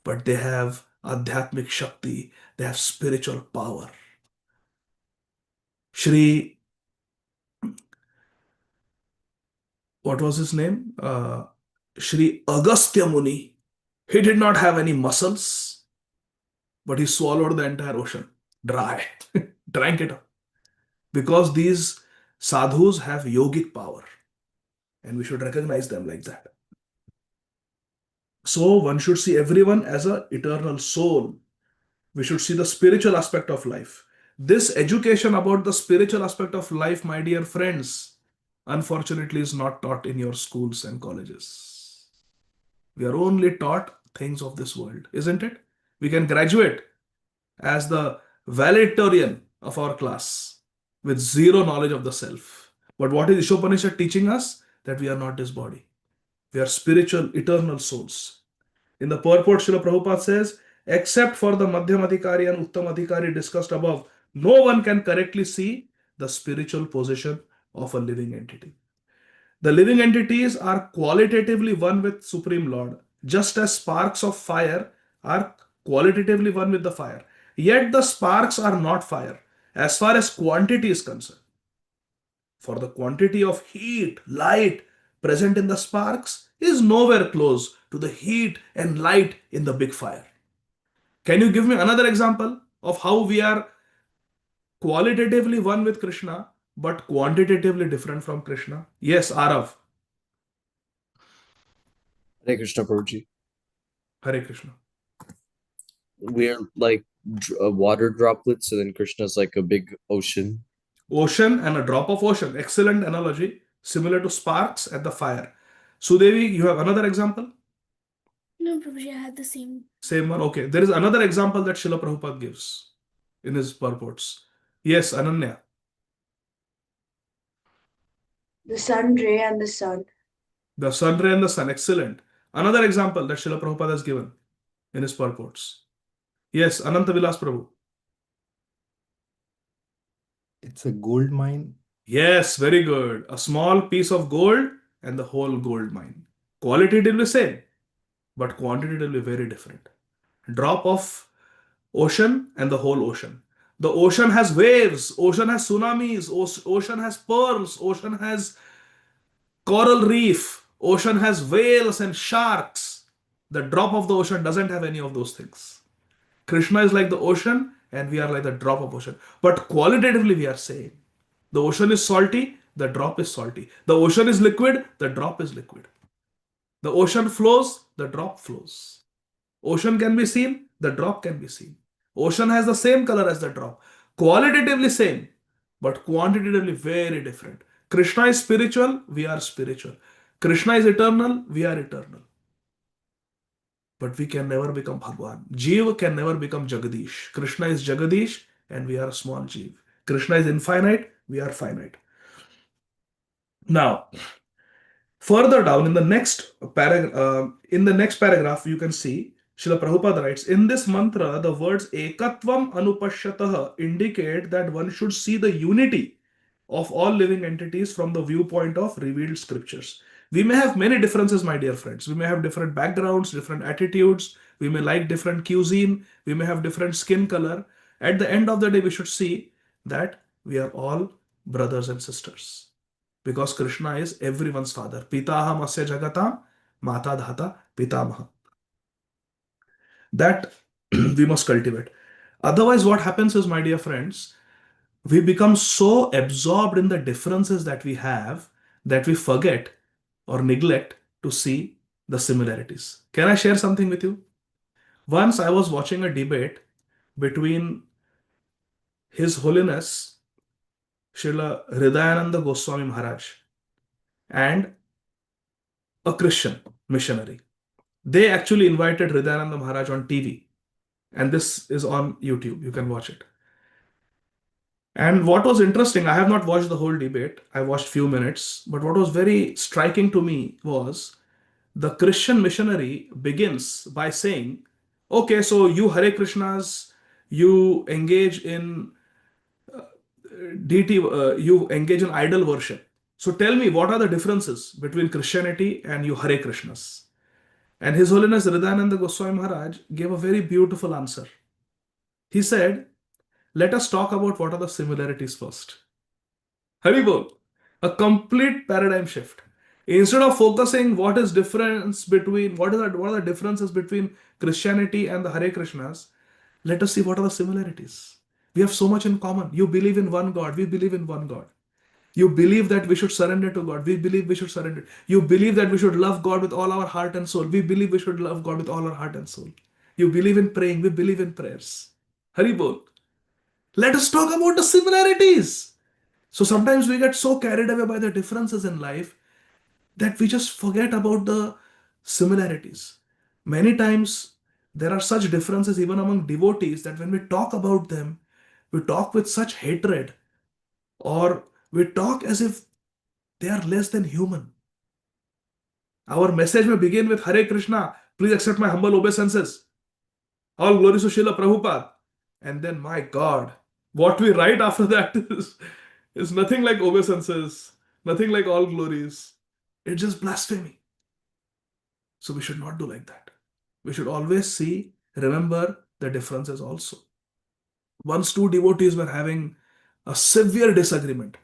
But they have adhyatmic shakti, they have spiritual power. Shri, what was his name? Shri Agastya Muni. He did not have any muscles, but he swallowed the entire ocean dry, drank it up. Because these sadhus have yogic power, and we should recognize them like that. So one should see everyone as an eternal soul. We should see the spiritual aspect of life. This education about the spiritual aspect of life, my dear friends, unfortunately is not taught in your schools and colleges. We are only taught things of this world, isn't it? We can graduate as the valedictorian of our class with zero knowledge of the self. But what is Isopanisad teaching us? That we are not this body. We are spiritual, eternal souls. In the purport, Srila Prabhupada says, except for the Madhyam Adhikari and Uttam Adhikari discussed above, no one can correctly see the spiritual position of a living entity. The living entities are qualitatively one with Supreme Lord, just as sparks of fire are qualitatively one with the fire. Yet the sparks are not fire, as far as quantity is concerned. For the quantity of heat, light present in the sparks is nowhere close to the heat and light in the big fire. Can you give me another example of how we are qualitatively one with Krishna, but quantitatively different from Krishna? Yes, Arav. Hare Krishna, Prabhuji. Hare Krishna. We're like water droplets, and then Krishna's like a big ocean. Ocean and a drop of ocean. Excellent analogy. Similar to sparks and the fire. Sudevi, you have another example? No, Prabhuji, I had the same. Same one. Okay. There is another example that Srila Prabhupada gives in his purports. Yes, Ananya. The sun ray and the sun. The sun ray and the sun. Excellent. Another example that Srila Prabhupada has given in his purports. Yes, Ananta Vilas Prabhu. It's a gold mine. Yes, very good. A small piece of gold and the whole gold mine. Qualitatively same, but quantitatively very different. Drop of ocean and the whole ocean. The ocean has waves, ocean has tsunamis, ocean has pearls, ocean has coral reef, ocean has whales and sharks. The drop of the ocean doesn't have any of those things. Krishna is like the ocean and we are like the drop of ocean. But qualitatively we are same. The ocean is salty, the drop is salty. The ocean is liquid, the drop is liquid. The ocean flows, the drop flows. Ocean can be seen, the drop can be seen. Ocean has the same color as the drop. Qualitatively same, but quantitatively very different. Krishna is spiritual, we are spiritual. Krishna is eternal, we are eternal. But we can never become Bhagwan. Jeev can never become Jagadish. Krishna is Jagadish and we are a small Jeev. Krishna is infinite, we are finite. Now, further down in the next paragraph, you can see Srila Prabhupada writes, in this mantra, the words Ekatvam Anupashyatah indicate that one should see the unity of all living entities from the viewpoint of revealed scriptures. We may have many differences, my dear friends. We may have different backgrounds, different attitudes. We may like different cuisine. We may have different skin color. At the end of the day, we should see that we are all brothers and sisters. Because Krishna is everyone's father. Pitaham asya jagatam, mata dhata pitamaha. That we must cultivate. Otherwise, what happens is, my dear friends, we become so absorbed in the differences that we have that we forget or neglect to see the similarities. Can I share something with you? Once I was watching a debate between His Holiness Srila Hridayananda Goswami Maharaj and a Christian missionary. They actually invited Hridayananda Maharaj on TV, and this is on YouTube. You can watch it. And what was interesting, I have not watched the whole debate. I watched few minutes, but what was very striking to me was the Christian missionary begins by saying, okay, so you Hare Krishnas, you engage in deity, you engage in idol worship. So tell me, what are the differences between Christianity and you Hare Krishnas? And His Holiness Hridayananda Goswami Maharaj gave a very beautiful answer. He said, let us talk about what are the similarities first. Haribol, a complete paradigm shift. Instead of focusing what are the differences between Christianity and the Hare Krishnas, let us see what are the similarities. We have so much in common. You believe in one God, we believe in one God. You believe that we should surrender to God, we believe we should surrender. You believe that we should love God with all our heart and soul, we believe we should love God with all our heart and soul. You believe in praying, we believe in prayers. Haribol. Let us talk about the similarities. So sometimes we get so carried away by the differences in life that we just forget about the similarities. Many times there are such differences even among devotees that when we talk about them, we talk with such hatred, or we talk as if they are less than human. Our message may begin with Hare Krishna, please accept my humble obeisances. All glories to Srila Prabhupada. And then, my God, what we write after that is nothing like obeisances, nothing like all glories. It's just blasphemy. So we should not do like that. We should always remember the differences also. Once two devotees were having a severe disagreement,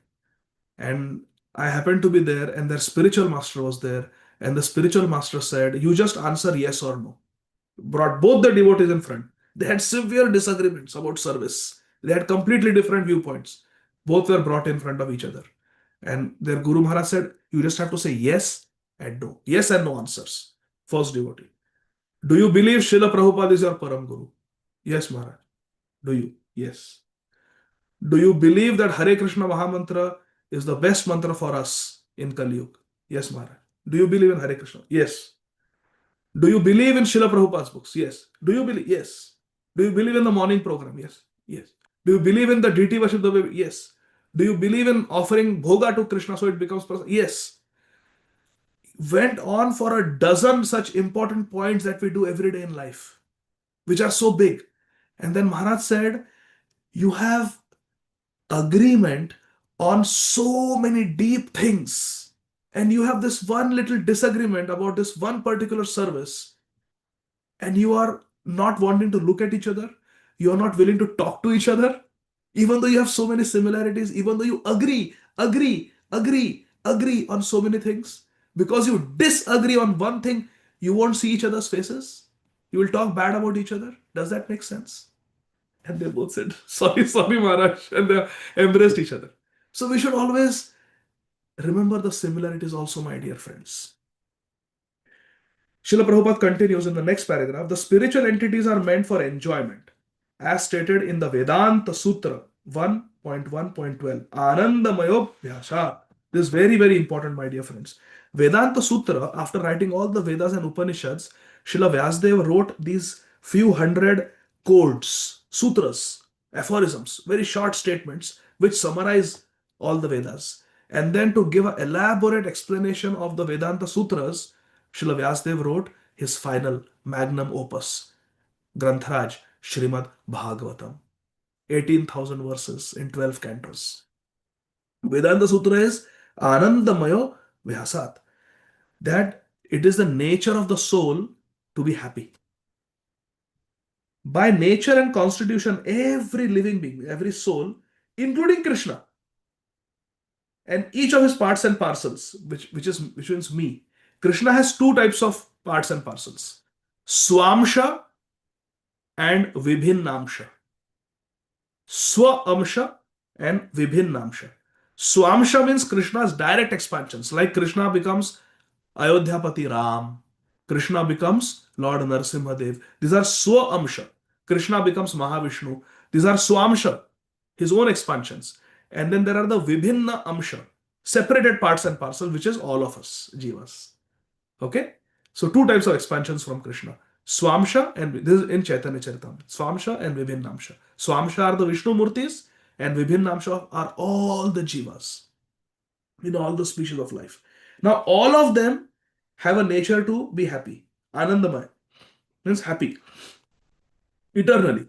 and I happened to be there, and their spiritual master was there, and the spiritual master said, you just answer yes or no. Brought both the devotees in front. They had severe disagreements about service. They had completely different viewpoints. Both were brought in front of each other. And their Guru Maharaj said, you just have to say yes and no. Yes and no answers. First devotee. Do you believe Srila Prabhupada is your Param Guru? Yes, Maharaj. Do you? Yes. Do you believe that Hare Krishna Mahamantra is the best mantra for us in Kali Yuga? Yes, Maharaj. Do you believe in Hare Krishna? Yes. Do you believe in Srila Prabhupada's books? Yes. Do you believe? Yes. Do you believe in the morning program? Yes. Yes. Do you believe in the deity worship the way? Yes. Do you believe in offering bhoga to Krishna so it becomes personal? Yes. Went on for a dozen such important points that we do every day in life, which are so big. And then Maharaj said, you have agreement on so many deep things, and you have this one little disagreement about this one particular service, and you are not wanting to look at each other, you are not willing to talk to each other, even though you have so many similarities, even though you agree on so many things. Because you disagree on one thing, you won't see each other's faces. You will talk bad about each other. Does that make sense? And they both said, sorry, Maharaj. And they embraced each other. So we should always remember the similarities also, my dear friends. Srila Prabhupada continues in the next paragraph. The spiritual entities are meant for enjoyment, as stated in the Vedanta Sutra 1.1.12. Anandamayo Vyasa. This is very, very important, my dear friends. Vedanta Sutra, after writing all the Vedas and Upanishads, Srila Vyasdeva wrote these few hundred codes, sutras, aphorisms, very short statements which summarize all the Vedas. And then to give an elaborate explanation of the Vedanta Sutras, Srila Vyasdeva wrote his final magnum opus, Grantharaj Srimad Bhagavatam. 18,000 verses in 12 cantos. Vedanta Sutra is Anandamayo Vyasat. That it is the nature of the soul to be happy. By nature and constitution, every living being, every soul, including Krishna, and each of his parts and parcels, which means me. Krishna has two types of parts and parcels: Swamsha and Vibhinnamsha. Swa-amsha and Vibhinnamsha. Swamsha means Krishna's direct expansions, like Krishna becomes Ayodhyapati Ram, Krishna becomes Lord Narasimhadev. These are Swa-amsha. Krishna becomes Mahavishnu. These are Swamsha, his own expansions. And then there are the Vibhinna Amsha, separated parts and parcel, which is all of us, Jivas. Okay? So two types of expansions from Krishna. Swamsha, and this is in Chaitanya Charitamrita. Swamsha and Vibhinnamsha. Swamsha are the Vishnu Murtis, and Vibhinnamsha are all the Jivas in all the species of life. Now, all of them have a nature to be happy. Anandamaya means happy eternally.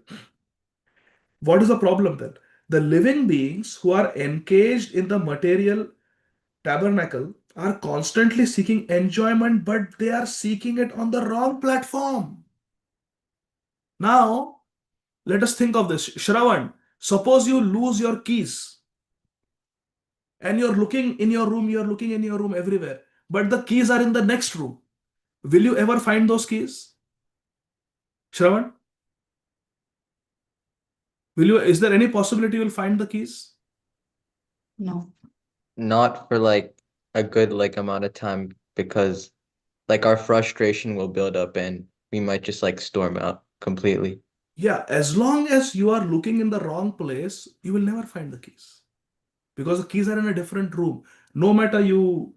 What is the problem then? The living beings who are engaged in the material tabernacle are constantly seeking enjoyment, but they are seeking it on the wrong platform. Now, let us think of this. Shravan, suppose you lose your keys and you're looking in your room, everywhere, but the keys are in the next room. Will you ever find those keys? Shravan? Is there any possibility you will find the keys? No. Not for like a good like amount of time, because like our frustration will build up and we might just like storm out completely. Yeah, as long as you are looking in the wrong place, you will never find the keys. Because the keys are in a different room. No matter you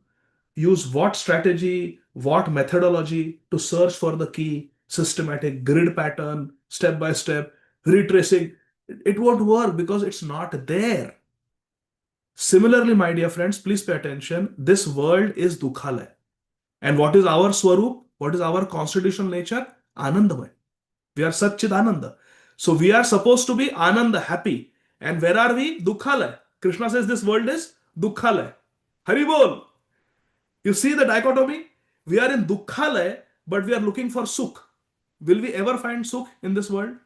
use what strategy, what methodology to search for the key, systematic, grid pattern, step by step, retracing, it won't work because it's not there. Similarly, my dear friends, please pay attention. This world is Dukhalaya. And what is our Swarup? What is our constitutional nature? Anandamaya. We are Satchid Ananda. So we are supposed to be Ananda, happy. And where are we? Dukhalaya. Krishna says this world is Dukhalaya. Hari Bol. You see the dichotomy? We are in Dukhalaya, but we are looking for Sukh. Will we ever find Sukh in this world?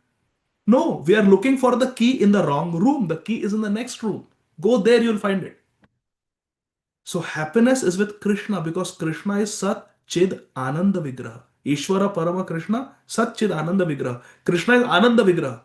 No, we are looking for the key in the wrong room. The key is in the next room. Go there, you'll find it. So happiness is with Krishna because Krishna is Sat Chid Ananda Vigraha. Ishvara Parama Krishna, Sat Chid Ananda Vigraha. Krishna is Ananda Vigraha.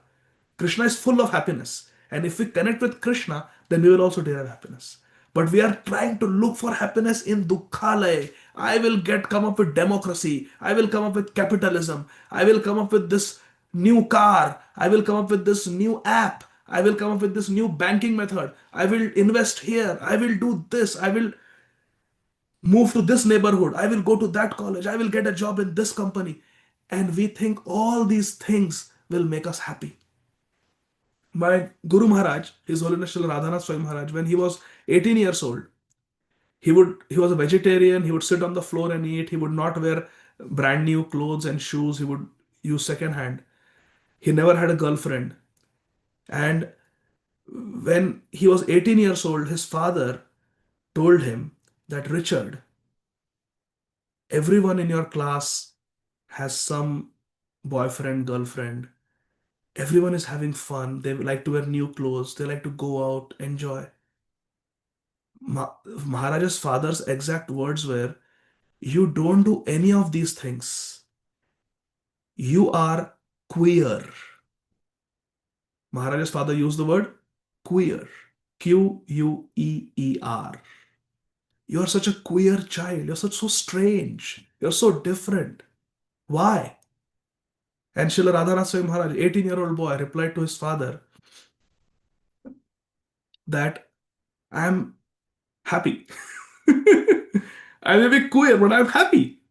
Krishna is full of happiness. And if we connect with Krishna, then we will also derive happiness. But we are trying to look for happiness in Dukkhalaya. I will come up with democracy. I will come up with capitalism. I will come up with this new car. I will come up with this new app. I will come up with this new banking method. I will invest here. I will do this. I will move to this neighborhood. I will go to that college. I will get a job in this company. And we think all these things will make us happy. My Guru Maharaj, His Holiness Srila Radhanath Swami Maharaj, when he was 18 years old, he was a vegetarian. He would sit on the floor and eat. He would not wear brand new clothes and shoes. He would use second hand. He never had a girlfriend. And when he was 18 years old, his father told him that, Richard, everyone in your class has some boyfriend, girlfriend. Everyone is having fun. They like to wear new clothes. They like to go out, enjoy. Maharaja's father's exact words were, you don't do any of these things. You are queer. Maharaja's father used the word queer. Queer. You are such a queer child. You're so strange. You're so different. Why? And Srila Radhanath Swami Maharaj, 18-year-old boy, replied to his father that I am happy. I may be queer, but I'm happy.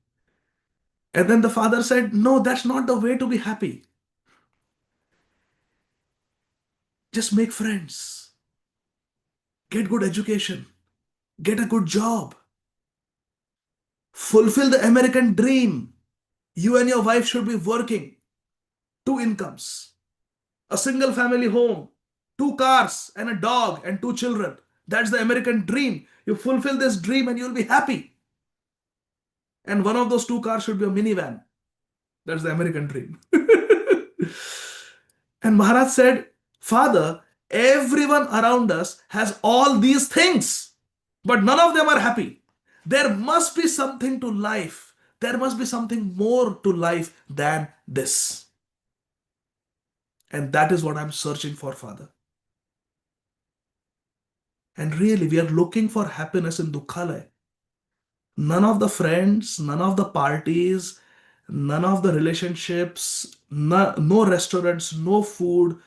And then the father said, no, that's not the way to be happy. Just make friends, get good education, get a good job, fulfill the American dream. You and your wife should be working, 2 incomes, a single family home, 2 cars, and a dog, and 2 children. That's the American dream. You fulfill this dream and you'll be happy. And one of those 2 cars should be a minivan. That's the American dream. And Maharaj said, Father, everyone around us has all these things, but none of them are happy. There must be something to life. There must be something more to life than this. And that is what I'm searching for, Father. And really, we are looking for happiness in Dukhalaya. None of the friends, none of the parties, none of the relationships, no restaurants, no food,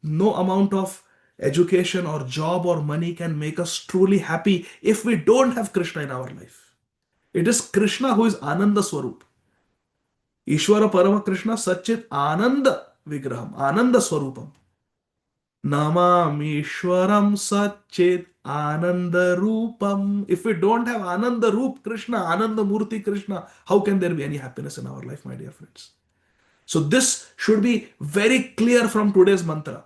no amount of education or job or money can make us truly happy if we don't have Krishna in our life. It is Krishna who is Ananda Swarup. Ishvara Parama Krishna Satchit Ananda Vigraham, Ananda Swarupam. Namam Ishwaram Satchit Ananda Rupam. If we don't have Ananda Roop Krishna, Ananda Murti Krishna, how can there be any happiness in our life, my dear friends? So this should be very clear from today's mantra,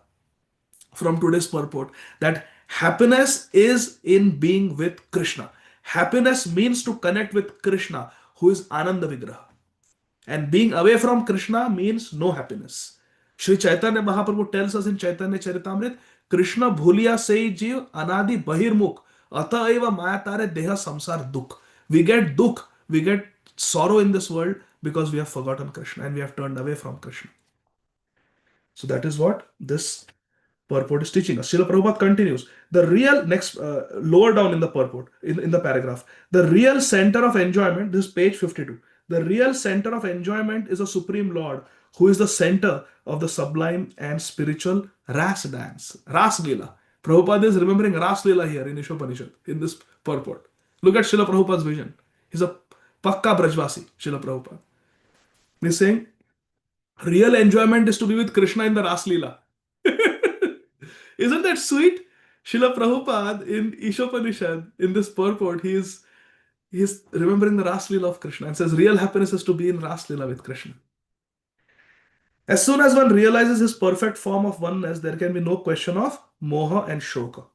from today's purport, that happiness is in being with Krishna. Happiness means to connect with Krishna, who is Ananda Vigraha. And being away from Krishna means no happiness. Sri Chaitanya Mahaprabhu tells us in Chaitanya Charitamrita, Krishna bhuliya sei jeev anadi bahirmukh ataeva mayatare deha samsar dukh. We get dukh, we get sorrow in this world because we have forgotten Krishna and we have turned away from Krishna. So that is what this purport is teaching us. Srila Prabhupada continues. The real, next, lower down in the purport, in the paragraph, the real center of enjoyment, this is page 52. The real center of enjoyment is a Supreme Lord who is the center of the sublime and spiritual Ras dance, Ras Leela. Prabhupada is remembering Ras Leela here in Isopanisad, in this purport. Look at Srila Prabhupada's vision. He's a Pakka Brajvasi, Srila Prabhupada. He's saying, real enjoyment is to be with Krishna in the Ras Leela. Isn't that sweet? Srila Prabhupada in Isopanisad, in this purport, he is remembering the Ras Leela of Krishna and says real happiness is to be in Ras Leela with Krishna. As soon as one realizes his perfect form of oneness, there can be no question of moha and shoka,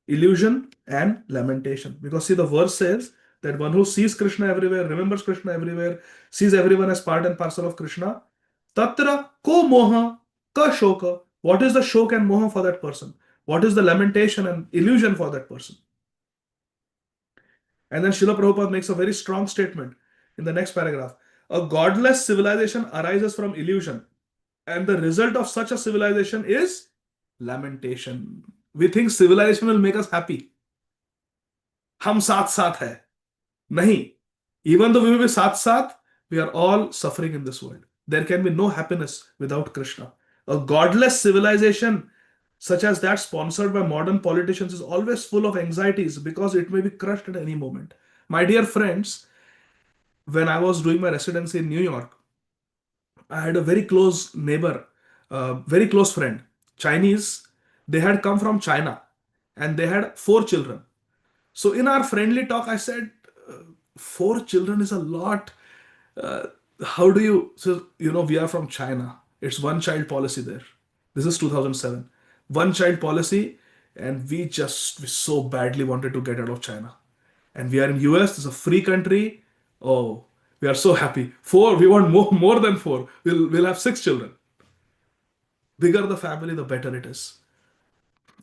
illusion and lamentation. Because see, the verse says that one who sees Krishna everywhere, remembers Krishna everywhere, sees everyone as part and parcel of Krishna, tatra ko moha ka shoka. What is the shok and moha for that person? What is the lamentation and illusion for that person? And then Srila Prabhupada makes a very strong statement in the next paragraph. A godless civilization arises from illusion, and the result of such a civilization is lamentation. We think civilization will make us happy. Hum saath saath hai. Nahi. Even though we will be saath saath, we are all suffering in this world. There can be no happiness without Krishna. A godless civilization such as that sponsored by modern politicians is always full of anxieties because it may be crushed at any moment. My dear friends, when I was doing my residency in New York, I had a very close neighbor, very close friend, Chinese. They had come from China and they had 4 children. So in our friendly talk, I said, 4 children is a lot. How do you, so, we are from China. It's one child policy there. This is 2007. One child policy, and we so badly wanted to get out of China. And we are in US, it's a free country. Oh, we are so happy. 4, we want more than 4. We'll have 6 children. Bigger the family, the better it is.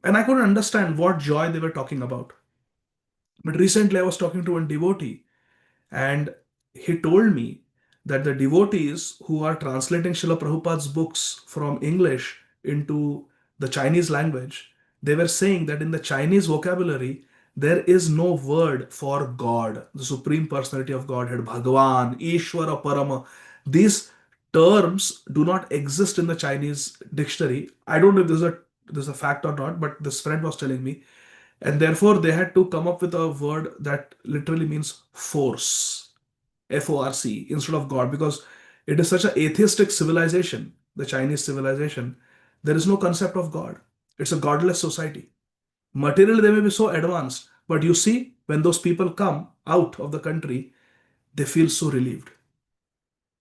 And I couldn't understand what joy they were talking about. But recently I was talking to one devotee, and he told me that the devotees who are translating Srila Prabhupada's books from English into the Chinese language, they were saying that in the Chinese vocabulary, there is no word for God, the Supreme Personality of Godhead, Bhagavan, Ishvara Parama. These terms do not exist in the Chinese dictionary. I don't know if there's a fact or not, but this friend was telling me. And therefore, they had to come up with a word that literally means force, FORC, instead of God, because it is such an atheistic civilization, the Chinese civilization. There is no concept of God. It's a godless society. Materially, they may be so advanced, but you see, when those people come out of the country, they feel so relieved.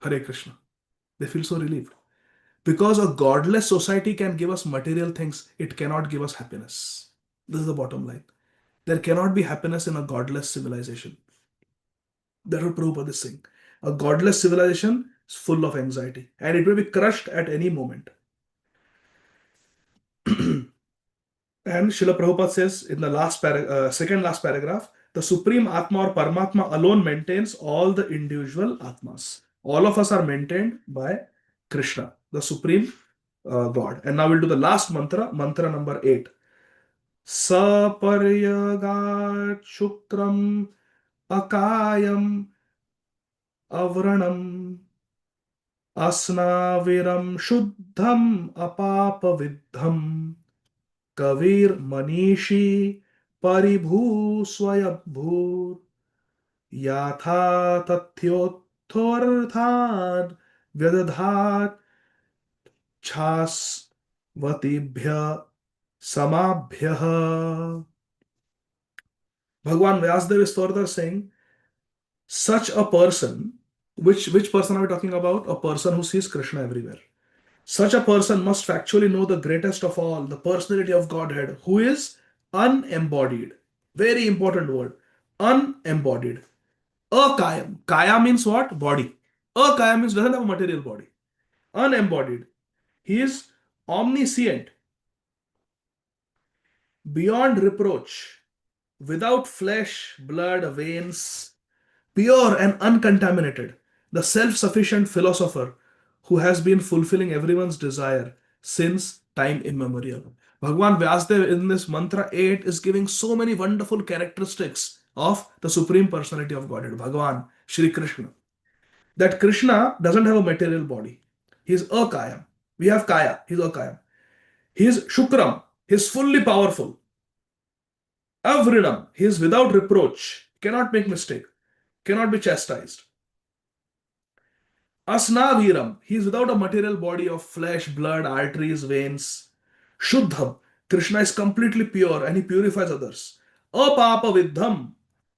Hare Krishna. They feel so relieved. Because a godless society can give us material things, it cannot give us happiness. This is the bottom line. There cannot be happiness in a godless civilization. That's what Prabhupada is saying. A godless civilization is full of anxiety and it will be crushed at any moment. And Srila Prabhupada says in the second last paragraph, the Supreme Atma or Paramatma alone maintains all the individual Atmas. All of us are maintained by Krishna, the Supreme God. And now we'll do the last mantra, mantra number 8. Saparyagat Shukram Akayam Avranam Asnaviram Shuddham Apapavidham Kavir Manishi Paribhu Swayabhur Yatha Tathyothorthad Vyadadhat Chas Vatibhya Samabhya. Bhagwan Vyasdev is further saying, such a person, which person are we talking about? A person who sees Krishna everywhere. Such a person must factually know the greatest of all, the personality of Godhead, who is unembodied. Very important word. Unembodied. Akayam. Kaya means what? Body. Akaya means doesn't have a material body. Unembodied. He is omniscient, beyond reproach, without flesh, blood, veins, pure and uncontaminated, the self-sufficient philosopher who has been fulfilling everyone's desire since time immemorial. Bhagwan Vyasdev in this mantra 8 is giving so many wonderful characteristics of the Supreme Personality of Godhead, Bhagavan, Shri Krishna. That Krishna doesn't have a material body. He is Akayam. We have Kaya. He is Akayam. He is Shukram. He is fully powerful. Avrinam. He is without reproach. Cannot make mistake. Cannot be chastised. Asnaviram, he is without a material body of flesh, blood, arteries, veins. Shuddham, Krishna is completely pure and he purifies others. Apapa vidham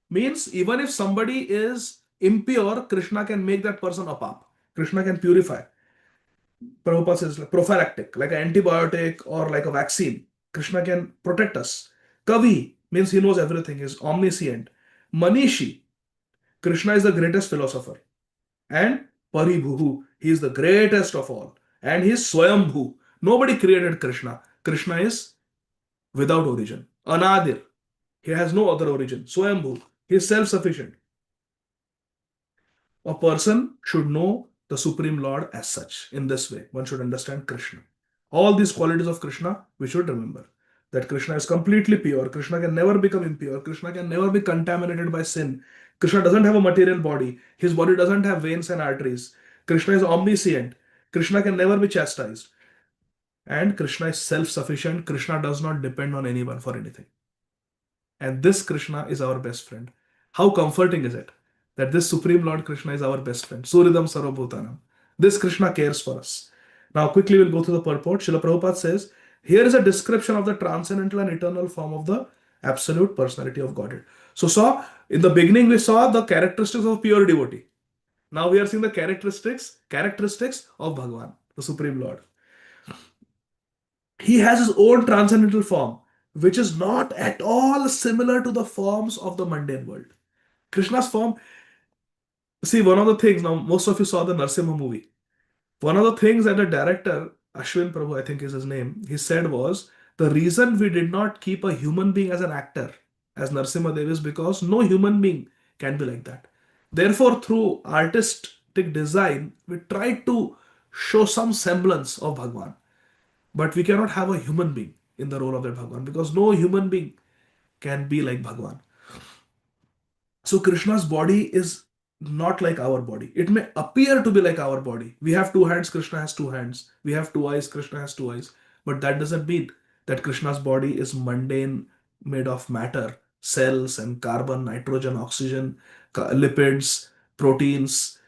means even if somebody is impure, Krishna can make that person apap. Krishna can purify. Prabhupada says like prophylactic, like an antibiotic or like a vaccine. Krishna can protect us. Kavi means he knows everything, he is omniscient. Manishi, Krishna is the greatest philosopher. And Paribhuhu, he is the greatest of all. And he is Swayambhu. Nobody created Krishna. Krishna is without origin. Anadir. He has no other origin. Swayambhu. He is self-sufficient. A person should know the Supreme Lord as such. In this way, one should understand Krishna. All these qualities of Krishna, we should remember. That Krishna is completely pure. Krishna can never become impure. Krishna can never be contaminated by sin. Krishna doesn't have a material body. His body doesn't have veins and arteries. Krishna is omniscient. Krishna can never be chastised. And Krishna is self-sufficient. Krishna does not depend on anyone for anything. And this Krishna is our best friend. How comforting is it that this Supreme Lord Krishna is our best friend. Suridam Sarvabhutanam. This Krishna cares for us. Now quickly we'll go through the purport. Srila Prabhupada says, here is a description of the transcendental and eternal form of the absolute personality of Godhead. So in the beginning we saw the characteristics of pure devotee. Now we are seeing the characteristics of Bhagavan, the Supreme Lord. He has his own transcendental form, which is not at all similar to the forms of the mundane world. Krishna's form, see, one of the things, now most of you saw the Narsimha movie. One of the things that the director, Ashwin Prabhu, I think is his name, he said was, the reason we did not keep a human being as an actor, as Narsimha Dev, is because no human being can be like that. Therefore, through artistic design, we tried to show some semblance of Bhagwan. But we cannot have a human being in the role of that Bhagwan because no human being can be like Bhagwan. So Krishna's body is not like our body. It may appear to be like our body. We have two hands, Krishna has two hands. We have two eyes, Krishna has two eyes. But that doesn't mean that Krishna's body is mundane, made of matter, cells and carbon, nitrogen, oxygen, lipids, proteins,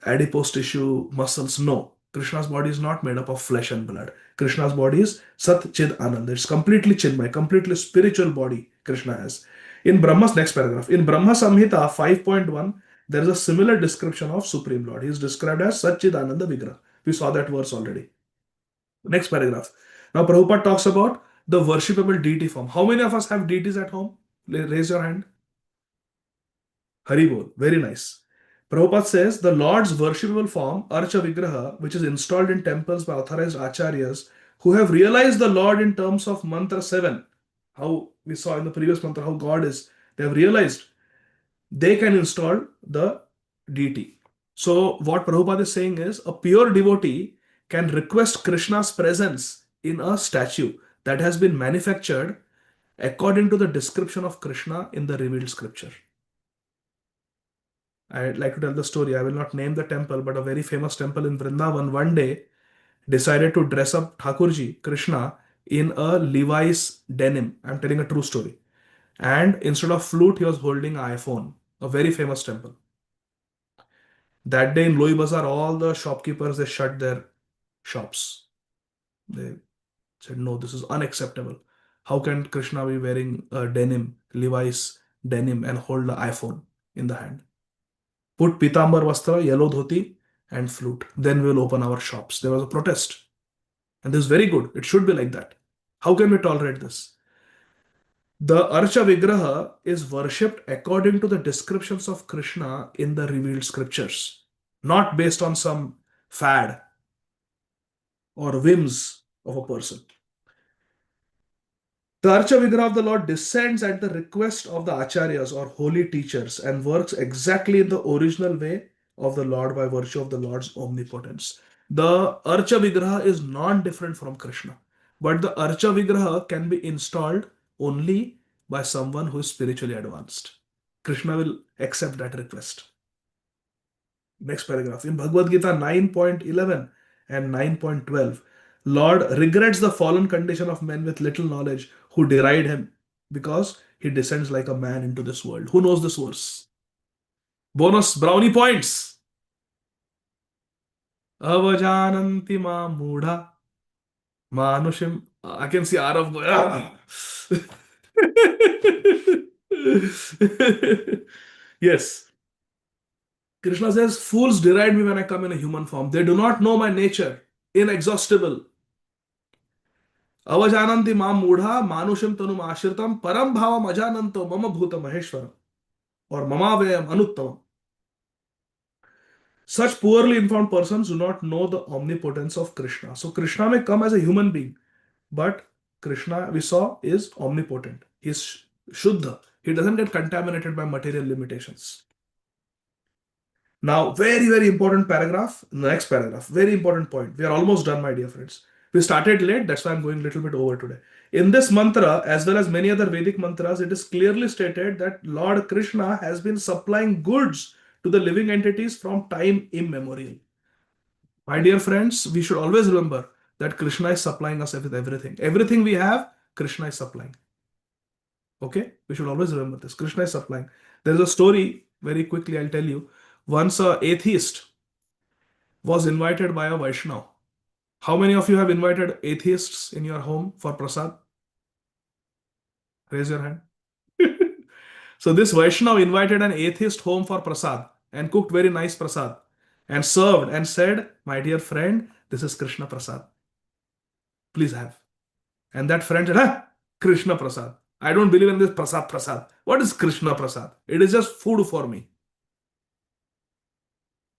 adipose tissue, muscles. No. Krishna's body is not made up of flesh and blood. Krishna's body is Sat Chid Anand. It's completely Chinmay, completely spiritual body Krishna has. In Brahma's next paragraph, in Brahma Samhita 5.1, there is a similar description of Supreme Lord. He is described as Satchidananda Vigraha. We saw that verse already. Next paragraph. Now Prabhupada talks about the worshipable deity form. How many of us have deities at home? Raise your hand. Hari Bol. Very nice. Prabhupada says the Lord's worshipable form, Archa Vigraha, which is installed in temples by authorized acharyas who have realized the Lord in terms of mantra 7. How we saw in the previous mantra how God is. They have realized they can install the deity. So what Prabhupada is saying is a pure devotee can request Krishna's presence in a statue that has been manufactured according to the description of Krishna in the revealed scripture. I'd like to tell the story. I will not name the temple, but a very famous temple in Vrindavan one day decided to dress up Thakurji, Krishna, in a Levi's denim. I'm telling a true story. And instead of flute, he was holding an iPhone, a very famous temple. That day in Loi Bazaar, all the shopkeepers, they shut their shops. They said, no, this is unacceptable. How can Krishna be wearing a denim, Levi's denim, and hold the iPhone in the hand? Put Pitambar Vastra, yellow dhoti, and flute. Then we will open our shops. There was a protest. And this is very good. It should be like that. How can we tolerate this? The Archa Vigraha is worshipped according to the descriptions of Krishna in the revealed scriptures, not based on some fad or whims of a person. The Archa Vigraha of the Lord descends at the request of the acharyas or holy teachers and works exactly in the original way of the Lord by virtue of the Lord's omnipotence. The Archa Vigraha is non-different from Krishna, but the Archa Vigraha can be installed only by someone who is spiritually advanced. Krishna will accept that request. Next paragraph. In Bhagavad Gita 9.11 and 9.12, Lord regrets the fallen condition of men with little knowledge who deride him because he descends like a man into this world. Who knows this verse? Bonus brownie points. Avajananti ma mudha manushim. I can see Arav going. Yes. Krishna says, fools deride me when I come in a human form. They do not know my nature, inexhaustible. Avajananti mam mudha manushim tanum ashritam param bhavam ajananto mama bhuta maheshwaram or mamavayam anuttamam. Such poorly informed persons do not know the omnipotence of Krishna. So Krishna may come as a human being, but Krishna, we saw, is omnipotent. He is Shuddha. He doesn't get contaminated by material limitations. Now, very, very important paragraph. Next paragraph. Very important point. We are almost done, my dear friends. We started late. That's why I'm going a little bit over today. In this mantra, as well as many other Vedic mantras, it is clearly stated that Lord Krishna has been supplying goods to the living entities from time immemorial. My dear friends, we should always remember that Krishna is supplying us with everything. Everything we have, Krishna is supplying. Okay? We should always remember this. Krishna is supplying. There is a story, very quickly I'll tell you. Once an atheist was invited by a Vaishnava. How many of you have invited atheists in your home for prasad? Raise your hand. So this Vaishnava invited an atheist home for prasad and cooked very nice prasad and served and said, my dear friend, this is Krishna prasad. Please have. And that friend said, Krishna prasad. I don't believe in this prasad. What is Krishna prasad? It is just food for me.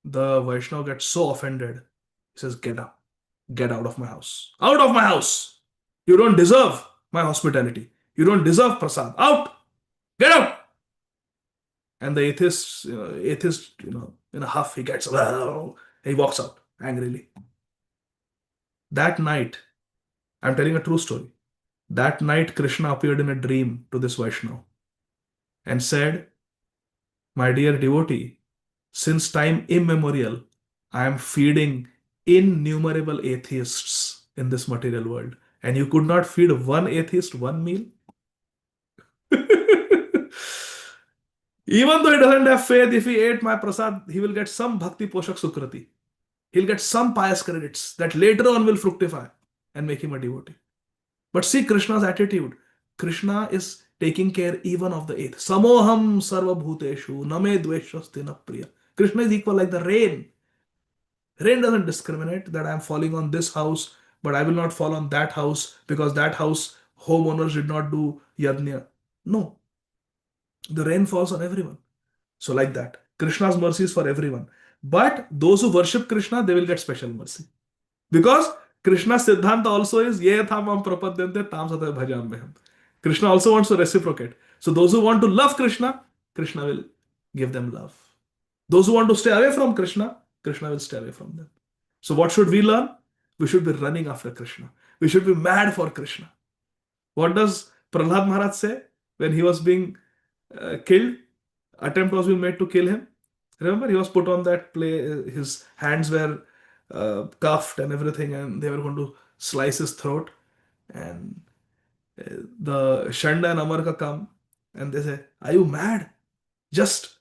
The Vaishnava gets so offended. He says, get up. Get out of my house. Out of my house. You don't deserve my hospitality. You don't deserve prasad. Out. Get out. And the atheist, in a huff, he gets up. He walks out angrily. That night, I'm telling a true story. That night, Krishna appeared in a dream to this Vaishnava and said, my dear devotee, Since time immemorial, I am feeding innumerable atheists in this material world. And you could not feed one atheist one meal? Even though he doesn't have faith, if he ate my prasad, he will get some bhakti poshak sukrati. He'll get some pious credits that later on will fructify and make him a devotee. But see Krishna's attitude. Krishna is taking care even of the eighth. Samoham sarva bhuteshu name dveshasti na priya. Krishna is equal like the rain. Rain doesn't discriminate that I am falling on this house, but I will not fall on that house because that house homeowners did not do yajna. No, the rain falls on everyone. So like that, Krishna's mercy is for everyone. But those who worship Krishna, they will get special mercy. Because Krishna's Siddhanta also is ye thamam prapadyante tam satya bhajamyaham. Krishna also wants to reciprocate. So those who want to love Krishna, Krishna will give them love. Those who want to stay away from Krishna, Krishna will stay away from them. So what should we learn? We should be running after Krishna. We should be mad for Krishna. What does Prahlad Maharaj say when he was being killed? Attempt was being made to kill him. Remember, he was put on that play. His hands were cuffed and everything, and they were going to slice his throat. And the Shanda and Amarka come and they say, "Are you mad? Just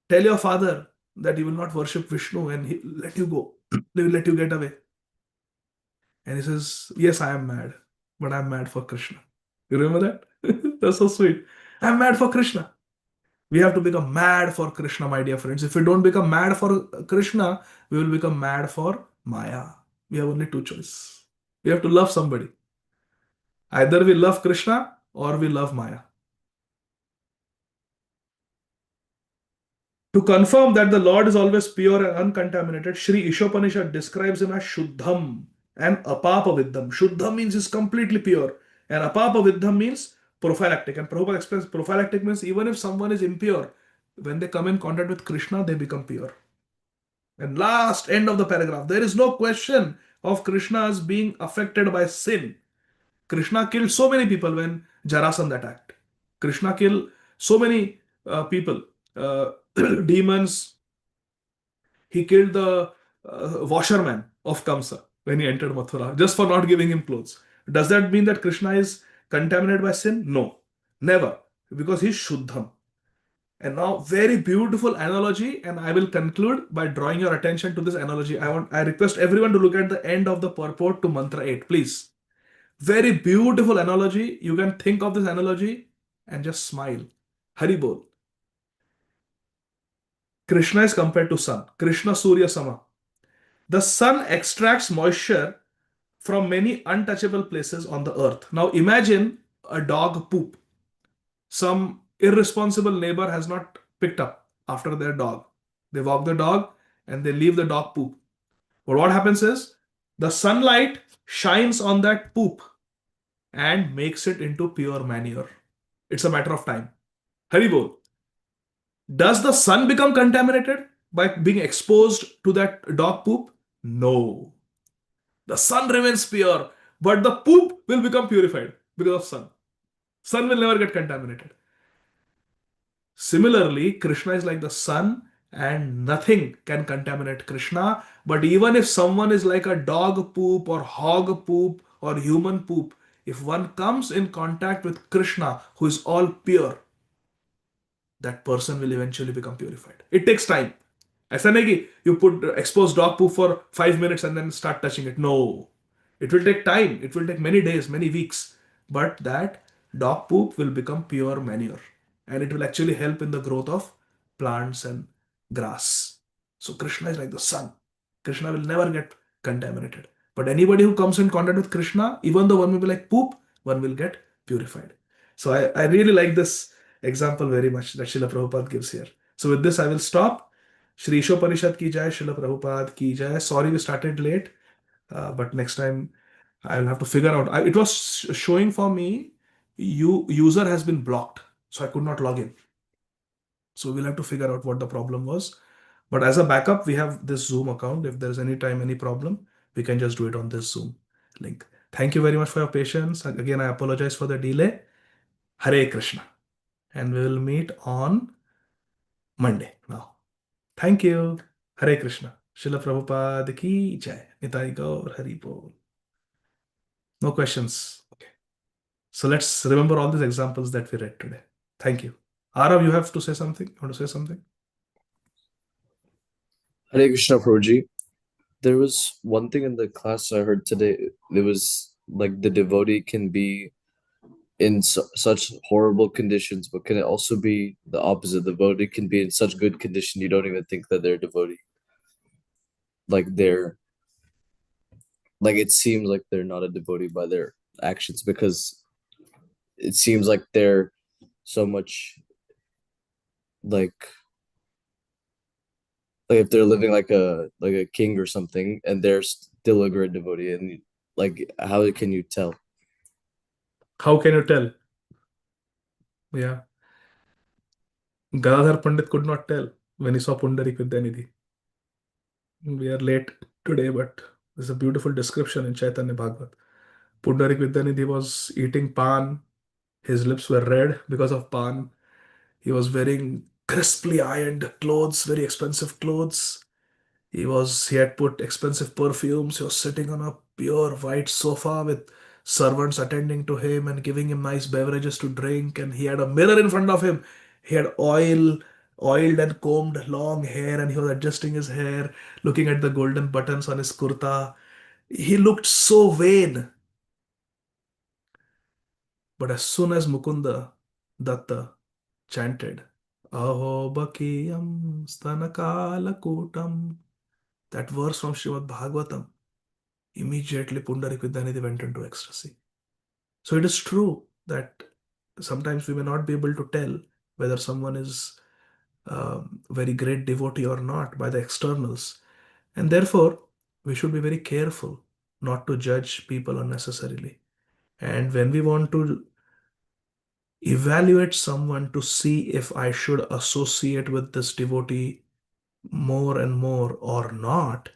tell your father that you will not worship Vishnu and he will let you go. They will let you get away." And he says, "Yes, I am mad, but I am mad for Krishna." You remember that? That's so sweet. I am mad for Krishna. We have to become mad for Krishna, my dear friends. If we don't become mad for Krishna, we will become mad for Maya. We have only two choices. We have to love somebody. Either we love Krishna or we love Maya. To confirm that the Lord is always pure and uncontaminated, Sri Isopanisad describes him as Shuddham and Apapaviddham. Shuddham means he's completely pure, and Apapaviddham means prophylactic. And Prabhupada explains prophylactic means even if someone is impure, when they come in contact with Krishna, they become pure. And last end of the paragraph, there is no question of Krishna's being affected by sin. Krishna killed so many people when Jarasandha attacked. Krishna killed so many people, demons. He killed the washerman of Kamsa when he entered Mathura just for not giving him clothes. Does that mean that Krishna is contaminated by sin? No, never, because he's Shuddham. And now, very beautiful analogy, and I will conclude by drawing your attention to this analogy. I request everyone to look at the end of the purport to Mantra 8, please. Very beautiful analogy. You can think of this analogy and just smile. Hari Bol. Krishna is compared to sun. Krishna Surya Sama. The sun extracts moisture from many untouchable places on the earth. Now imagine a dog poop. Some irresponsible neighbor has not picked up after their dog. They walk the dog and they leave the dog poop. But what happens is the sunlight shines on that poop and makes it into pure manure. It's a matter of time. Haribol. Does the sun become contaminated by being exposed to that dog poop? No. The sun remains pure, but the poop will become purified because of sun. Sun will never get contaminated. Similarly, Krishna is like the sun and nothing can contaminate Krishna. But even if someone is like a dog poop or hog poop or human poop, if one comes in contact with Krishna, who is all pure, that person will eventually become purified. It takes time. ऐसा नहीं कि you put exposed dog poop for 5 minutes and then start touching it. No. It will take time. It will take many days, many weeks. But that dog poop will become pure manure. And it will actually help in the growth of plants and grass. So Krishna is like the sun. Krishna will never get contaminated. But anybody who comes in contact with Krishna, even though one will be like poop, one will get purified. So I really like this example very much that Srila Prabhupada gives here. So with this, I will stop. Shri Isopanisad ki jai, Srila Prabhupada ki jai. Sorry we started late, but next time I will have to figure out. It was showing for me, user has been blocked, so I could not log in. So we'll have to figure out what the problem was. But as a backup, we have this Zoom account. If there's any problem, we can just do it on this Zoom link. Thank you very much for your patience. Again, I apologize for the delay. Hare Krishna. And we will meet on Monday now. Thank you. Hare Krishna. Srila Prabhupada ki jai. Nitai Gaur Hari Bol. No questions. Okay. So let's remember all these examples that we read today. Thank you. Arav, you have to say something? You want to say something? Hare Krishna Prabhuji. There was one thing in the class I heard today. It was like the devotee can be in such horrible conditions, but can it also be the opposite? The devotee can be in such good condition you don't even think that they're a devotee. Like it seems like they're not a devotee by their actions because it seems like they're so much like if they're living like a king or something and they're still a great devotee, and like how can you tell? How can you tell? Yeah. Gadadhar Pandit could not tell when he saw Pundarik Vidyanidhi. We are late today, but there's a beautiful description in Chaitanya Bhagavat. Pundarik Vidyanidhi was eating pan. His lips were red because of pan. He was wearing crisply ironed clothes, very expensive clothes. He had put expensive perfumes. He was sitting on a pure white sofa with servants attending to him and giving him nice beverages to drink. And he had a mirror in front of him. He had oiled and combed long hair, and he was adjusting his hair, looking at the golden buttons on his kurta. He looked so vain. But as soon as Mukunda Datta chanted, Aho Bakiyam Stanakala Kutam, that verse from Srimad Bhagavatam, immediately Pundarik Vidyanidhi went into ecstasy. So it is true that sometimes we may not be able to tell whether someone is a very great devotee or not by the externals. And therefore, we should be very careful not to judge people unnecessarily. And when we want to evaluate someone to see if I should associate with this devotee more and more or not,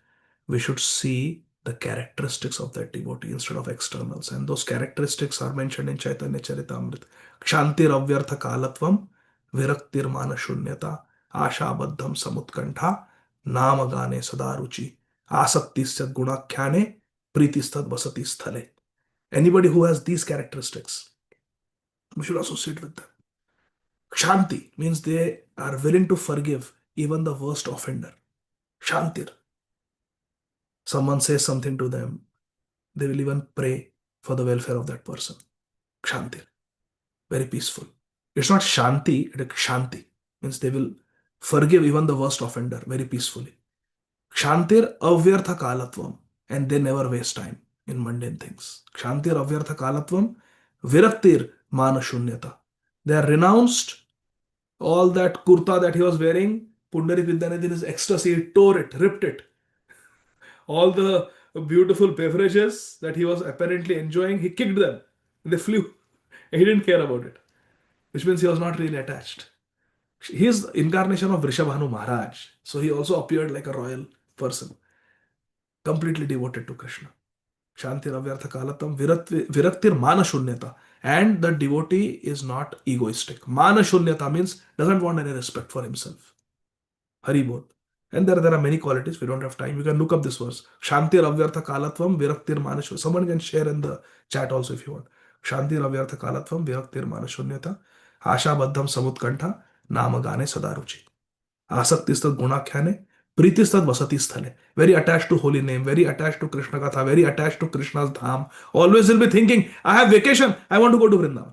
we should see the characteristics of that devotee instead of externals. And those characteristics are mentioned in Chaitanya Charitamrita. Kshantir avyartha kalatvam, viraktir mana shunyata, ashabaddham samutkantha, namagane sadaruchi, asaktisya gunakhyane, pritistad vasati sthale. Anybody who has these characteristics, we should associate with them. Shanti means they are willing to forgive even the worst offender. Shantir. Someone says something to them, they will even pray for the welfare of that person. Shantir. Very peaceful. It's not Shanti, it is Shanti. Means they will forgive even the worst offender very peacefully. Kshantir avyartha kalatvam. And they never waste time in mundane things. Kshantir avyartha kalatvam. Viraktir mana shunyata. They are renounced all that kurta that he was wearing. Pundarik Vidyanidhi in his ecstasy, he tore it, ripped it. All the beautiful beverages that he was apparently enjoying, he kicked them. They flew. He didn't care about it, which means he was not really attached. He is the incarnation of Vrishabhanu Maharaj. So he also appeared like a royal person, completely devoted to Krishna. Shanti Ravyartha Kalatam Viraktir Mana Shunyata. And the devotee is not egoistic. Mana Shunyata means doesn't want any respect for himself. Hari Bol. And there are many qualities. We don't have time. You can look up this verse. Shanti Ravyartha Kalatvam Viraktir Mana Shunyata. Someone can share in the chat also if you want. Shanti Ravyartha Kalatvam Viraktir Mana Shunyata. Asha Baddham Samutkantha Namagane Sadaruchi. Asaktistat Gunakhyane. Pritistat Vasati Sthale. Very attached to holy name, very attached to Krishna Katha, very attached to Krishna's Dham. Always will be thinking, I have vacation, I want to go to Vrindavan.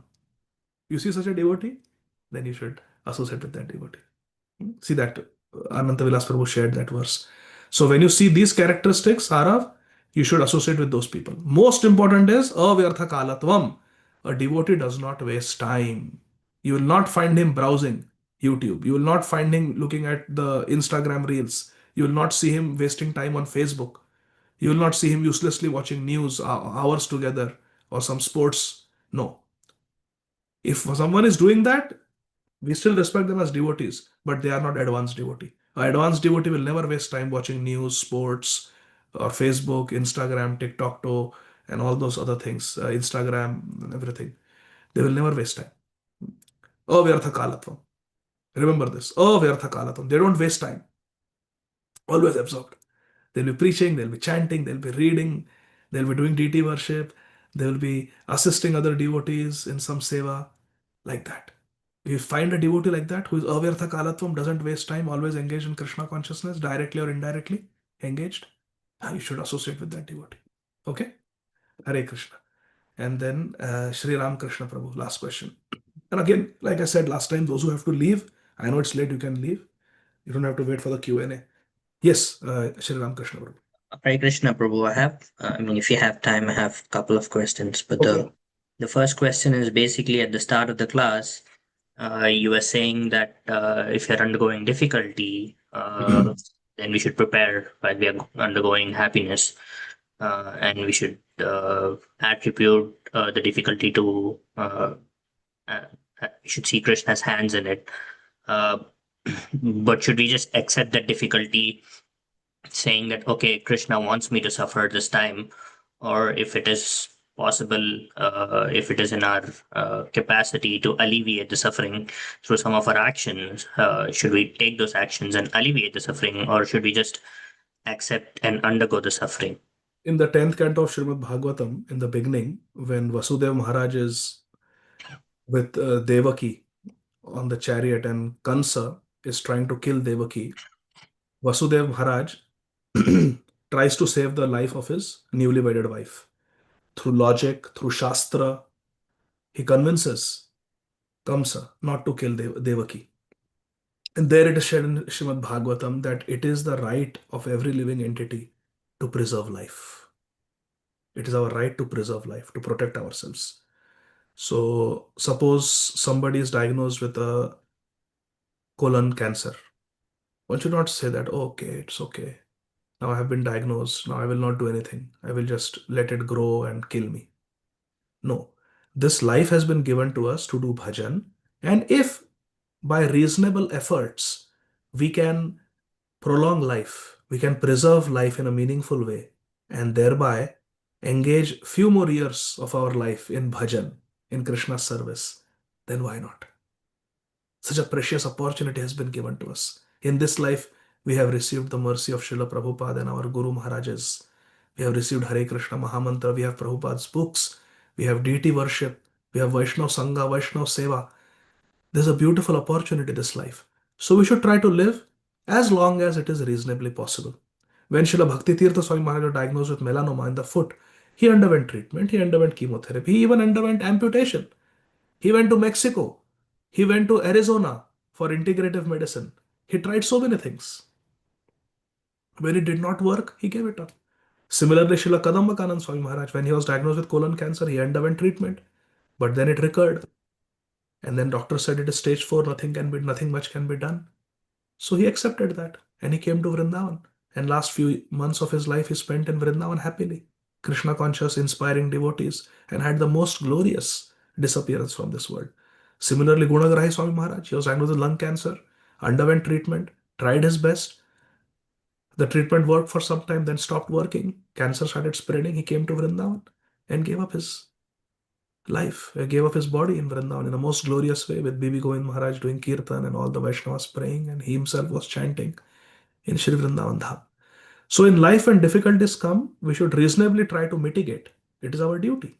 You see such a devotee? Then you should associate with that devotee. See that Ananta Vilas Prabhu shared that verse. So when you see these characteristics, Arav, you should associate with those people. Most important is avyartha kalatvam. A devotee does not waste time. You will not find him browsing YouTube. You will not find him looking at the Instagram reels. You will not see him wasting time on Facebook. You will not see him uselessly watching news hours together or some sports. No. If someone is doing that, we still respect them as devotees, but they are not advanced devotee. An advanced devotee will never waste time watching news, sports, or Facebook, Instagram, TikTok, and all those other things, Instagram, and everything. They will never waste time. Avyartha kalatvam. Remember this. Avyartha kalatvam. They don't waste time. Always absorbed. They'll be preaching, they'll be chanting, they'll be reading, they'll be doing deity worship, they'll be assisting other devotees in some seva, like that. If you find a devotee like that who is avyartha kalatvam, doesn't waste time, always engaged in Krishna consciousness, directly or indirectly engaged, you should associate with that devotee. Okay? Hare Krishna. And then Sri Ram Krishna Prabhu, last question. And again, like I said last time, those who have to leave, I know it's late, you can leave. You don't have to wait for the Q&A. Yes, Sri Ram Krishna Prabhu. Hare Krishna Prabhu, if you have time, I have a couple of questions. But Okay. the first question is basically at the start of the class, you were saying that if you're undergoing difficulty, then we should prepare while we are undergoing happiness. And we should attribute the difficulty to, we should see Krishna's hands in it. But should we just accept that difficulty, saying that, okay, Krishna wants me to suffer this time, or if it is possible, if it is in our capacity to alleviate the suffering through some of our actions, should we take those actions and alleviate the suffering, or should we just accept and undergo the suffering? In the 10th canto of Srimad Bhagavatam, in the beginning, when Vasudeva Maharaj is with Devaki on the chariot and Kansa is trying to kill Devaki, Vasudeva Maharaj tries to save the life of his newly wedded wife. Through logic, through Shastra, he convinces Kamsa not to kill Devaki. And there it is said in Srimad Bhagavatam that it is the right of every living entity to preserve life. It is our right to preserve life, to protect ourselves. So suppose somebody is diagnosed with a colon cancer. One should not say that, oh, okay, it's okay. Now I have been diagnosed. Now I will not do anything. I will just let it grow and kill me. No. This life has been given to us to do bhajan. And if by reasonable efforts we can prolong life, we can preserve life in a meaningful way, and thereby engage few more years of our life in bhajan, in Krishna's service, then why not? Such a precious opportunity has been given to us. In this life, we have received the mercy of Srila Prabhupada and our Guru Maharajas. We have received Hare Krishna Mahamantra. We have Prabhupada's books. We have deity worship. We have Vaishnava Sangha, Vaishnava Seva. There's a beautiful opportunity this life. So we should try to live as long as it is reasonably possible. When Srila Bhakti Tirtha Swami Maharaj was diagnosed with melanoma in the foot, he underwent treatment, he underwent chemotherapy, he even underwent amputation. He went to Mexico. He went to Arizona for integrative medicine. He tried so many things. When it did not work, he gave it up. Similarly, Srila Kadambakanand Swami Maharaj, when he was diagnosed with colon cancer, he underwent treatment, but then it recurred. And then doctor said it is stage 4, nothing much can be done. So he accepted that and he came to Vrindavan. And last few months of his life he spent in Vrindavan happily, Krishna conscious, inspiring devotees, and had the most glorious disappearance from this world. Similarly, Gunagrahi Swami Maharaj, he was diagnosed with lung cancer, underwent treatment, tried his best. The treatment worked for some time, then stopped working. Cancer started spreading. He came to Vrindavan and gave up his life, gave up his body in Vrindavan in a most glorious way, with Bibi Govind Maharaj doing kirtan and all the Vaishnavas praying, and he himself was chanting in Shri Vrindavan Dham. So in life, when difficulties come, we should reasonably try to mitigate. It is our duty.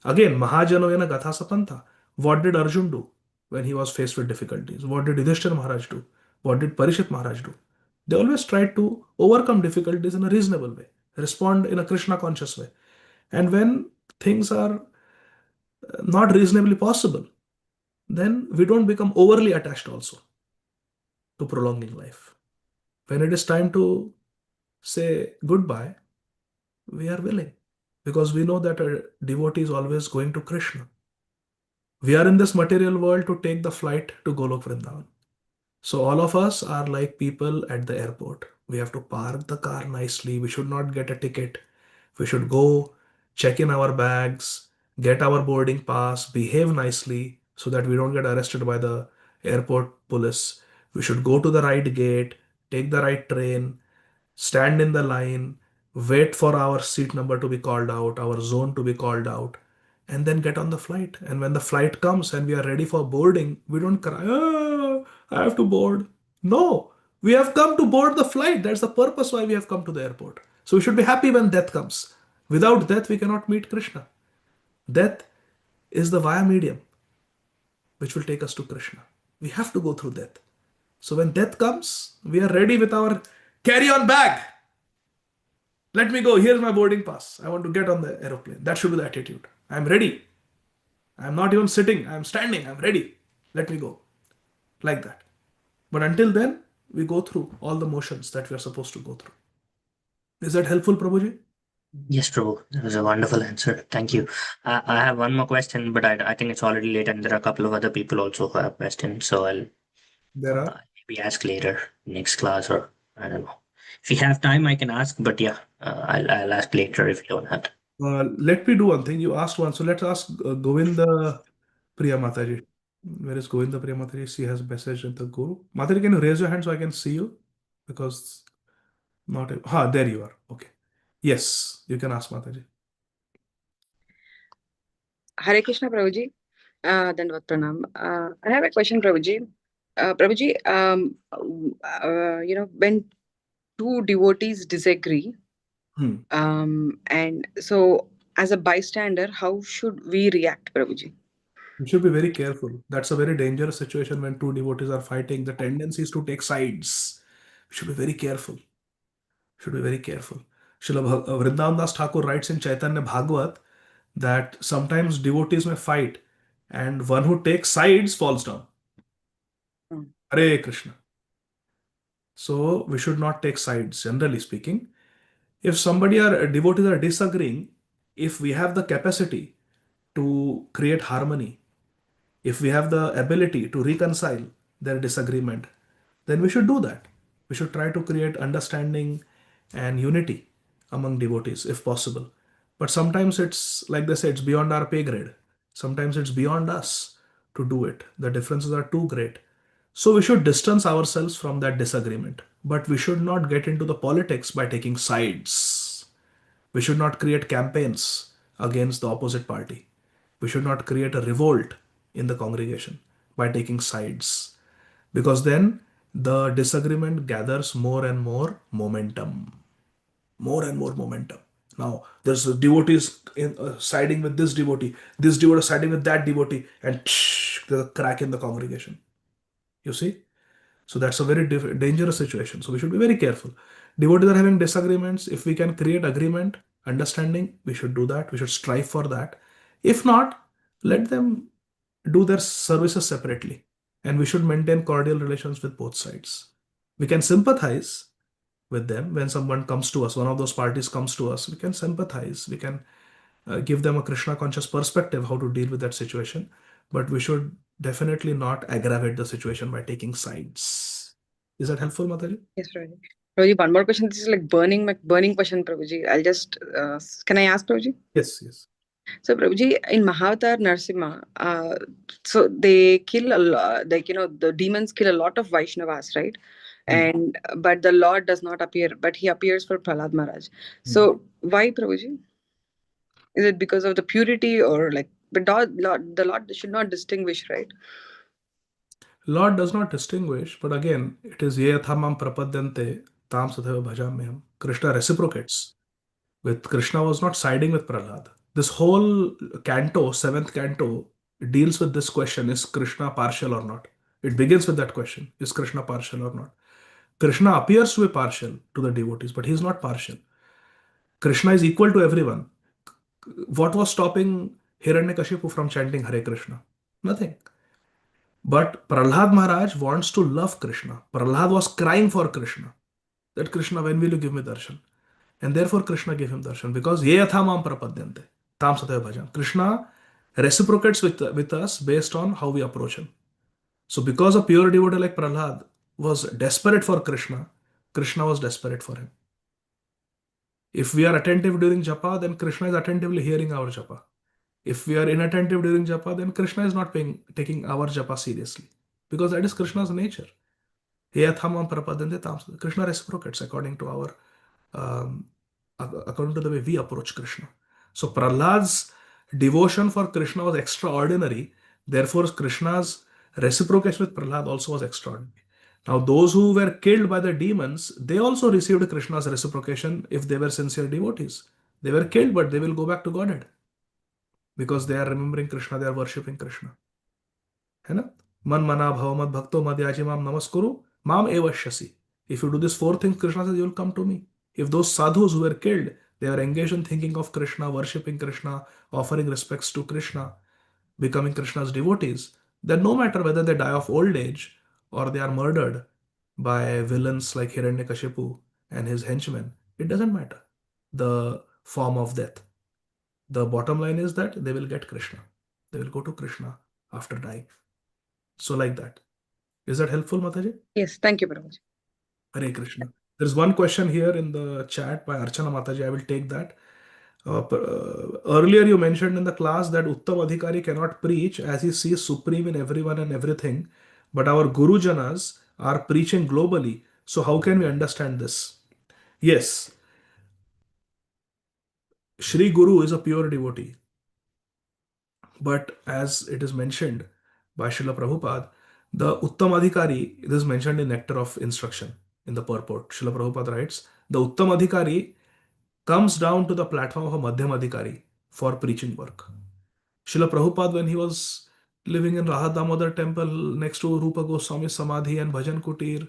Again, Mahajanoyana Gatha Sapantha. What did Arjun do when he was faced with difficulties? What did Yudhishthira Maharaj do? What did Parishit Maharaj do? They always tried to overcome difficulties in a reasonable way, respond in a Krishna conscious way. And when things are not reasonably possible, then we don't become overly attached also to prolonging life. When it is time to say goodbye, we are willing, because we know that a devotee is always going to Krishna. We are in this material world to take the flight to Golok Vrindavan. So all of us are like people at the airport. We have to park the car nicely. We should not get a ticket. We should go check in our bags, get our boarding pass, behave nicely so that we don't get arrested by the airport police. We should go to the right gate, take the right train, stand in the line, wait for our seat number to be called out, our zone to be called out, and then get on the flight. And when the flight comes and we are ready for boarding, we don't cry, "Ah, I have to board." No, We have come to board the flight. That's the purpose why we have come to the airport. So we should be happy when death comes. Without death, we cannot meet Krishna. Death is the via medium which will take us to Krishna. We have to go through death. So when death comes, we are ready with our carry-on bag. Let me go. Here's my boarding pass. I want to get on the aeroplane. That should be the attitude. I'm ready. I'm not even sitting. I'm standing. I'm ready. Let me go. Like that. But until then, we go through all the motions that we are supposed to go through. Is that helpful, Prabhuji? Yes, Prabhu. That was a wonderful answer. Thank you. I have one more question, but I think it's already late and there are a couple of other people also who have questions. So I'll There are. maybe ask later, next class, or I don't know. If you have time, I can ask, but yeah, I'll ask later if you don't have time. Let me do one thing. You asked one. So let's ask Govinda Priya Mataji. Where is Govinda Priya Mataji? She has message in the Guru. Mataji, can you raise your hand so I can see you? Because not. There you are. Okay. Yes, you can ask Mataji. Hare Krishna, Prabhuji. Dandavad Pranam. I have a question, Prabhuji. Prabhuji, when two devotees disagree, and so as a bystander, how should we react, Prabhuji? You should be very careful. That's a very dangerous situation when two devotees are fighting. The tendency is to take sides. You should be very careful. Should be very careful. Srila Vrindavan Das Thakur writes in Chaitanya Bhagavat that sometimes devotees may fight and one who takes sides falls down. Hare Krishna. So we should not take sides, generally speaking. If somebody or devotees are disagreeing, if we have the capacity to create harmony, if we have the ability to reconcile their disagreement, then we should do that. We should try to create understanding and unity among devotees if possible. But sometimes it's, like they say, it's beyond our pay grade. Sometimes it's beyond us to do it. The differences are too great. So we should distance ourselves from that disagreement. But we should not get into the politics by taking sides. We should not create campaigns against the opposite party. We should not create a revolt in the congregation by taking sides. Because then the disagreement gathers more and more momentum. More and more momentum. Now, there's devotees siding with this devotee siding with that devotee, and there's a crack in the congregation. You see? So that's a very dangerous situation. So we should be very careful. Devotees are having disagreements. If we can create agreement, understanding, we should do that. We should strive for that. If not, let them do their services separately. And we should maintain cordial relations with both sides. We can sympathize with them when someone comes to us, one of those parties comes to us. We can sympathize. We can give them a Krishna conscious perspective how to deal with that situation. But we should definitely not aggravate the situation by taking sides. Is that helpful, Mataji? Yes, Prabhuji. Prabhuji, one more question. This is like burning question, Prabhuji. I'll just, can I ask, Prabhuji? Yes. So, Prabhuji, in Mahavatar Narsimha, so they kill a lot, like, the demons kill a lot of Vaishnavas, right? But the Lord does not appear, but he appears for Prahlad Maharaj. So, why, Prabhuji? Is it because of the purity or like, but the Lord should not distinguish, right? Lord does not distinguish, but again, it is ye yathamam prapadyante tam sadhava bhajamyam. Krishna reciprocates. With Krishna was not siding with Prahlad. This whole canto, 7th canto, deals with this question: is Krishna partial or not? It begins with that question: is Krishna partial or not? Krishna appears to be partial to the devotees, but he is not partial. Krishna is equal to everyone. What was stopping Hiranyakashipu from chanting Hare Krishna? Nothing. But Prahlad Maharaj wants to love Krishna. Prahlad was crying for Krishna. That Krishna, when will you give me darshan? And therefore Krishna gave him darshan, because ye yatha mam prapadyante tam sataya bhajam. Krishna reciprocates with us based on how we approach him. So because a pure devotee like Prahlad was desperate for Krishna, Krishna was desperate for him. If we are attentive during japa, then Krishna is attentively hearing our japa. If we are inattentive during japa, then Krishna is not taking our japa seriously, because that is Krishna's nature. Krishna reciprocates according to the way we approach Krishna. So Prahlad's devotion for Krishna was extraordinary. Therefore, Krishna's reciprocation with Prahlad also was extraordinary. Now, those who were killed by the demons, they also received Krishna's reciprocation if they were sincere devotees. They were killed, but they will go back to Godhead because they are remembering Krishna, they are worshipping Krishna. है ना? Man mana bhava mad bhakto madhyaji mam namaskuru mam evashyasi. If you do these four things, Krishna says, you will come to me. If those sadhus who were killed, they are engaged in thinking of Krishna, worshipping Krishna, offering respects to Krishna, becoming Krishna's devotees, then no matter whether they die of old age or they are murdered by villains like Hiranyakashipu and his henchmen, it doesn't matter the form of death. The bottom line is that they will get Krishna. They will go to Krishna after dying. So like that. Is that helpful, Mataji? Yes, thank you, Prabhuji. Hare Krishna. There's one question here in the chat by Archana Mataji. I will take that. Earlier you mentioned in the class that Uttam Adhikari cannot preach as he sees supreme in everyone and everything, but our Gurujanas are preaching globally. So how can we understand this? Yes, Shri Guru is a pure devotee. But as it is mentioned by Srila Prabhupada, the Uttam Adhikari, it is mentioned in Nectar of Instruction in the purport. Srila Prabhupada writes, the Uttam Adhikari comes down to the platform of a Madhyam Adhikari for preaching work. Srila Prabhupada, when he was living in Radha Damodar temple next to Rupa Goswami Samadhi and Bhajan Kutir,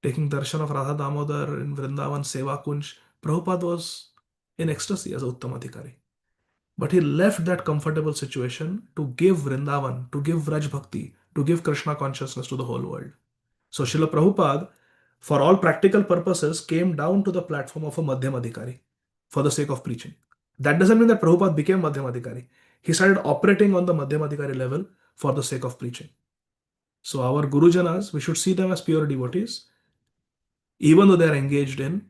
taking darshan of Radha Damodar in Vrindavan Seva Kunj, Prabhupada was in ecstasy as a Uttam Adhikari. But he left that comfortable situation to give Vrindavan, to give Vraj Bhakti, to give Krishna consciousness to the whole world. So Srila Prabhupada, for all practical purposes, came down to the platform of a Madhyam Adhikari for the sake of preaching. That doesn't mean that Prabhupada became Madhyam Adhikari. He started operating on the Madhyam Adhikari level for the sake of preaching. So our Gurujanas, we should see them as pure devotees, even though they are engaged in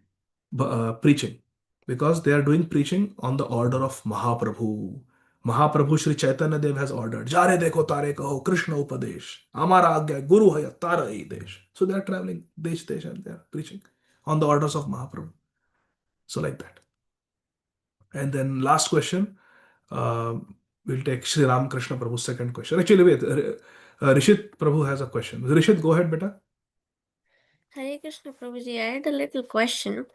preaching, because they are doing preaching on the order of Mahaprabhu. Mahaprabhu Sri Chaitanya Dev has ordered, Jare dekho tare kaho Krishna upadesh, Amara agya Guru haya tara hi desh. So they are traveling desh desh and they are preaching on the orders of Mahaprabhu. So like that. And then last question, we'll take Sri Ram Krishna Prabhu's second question. Actually, wait, Rishit Prabhu has a question. Rishit, go ahead, beta. Hare Krishna Prabhuji, I had a little question.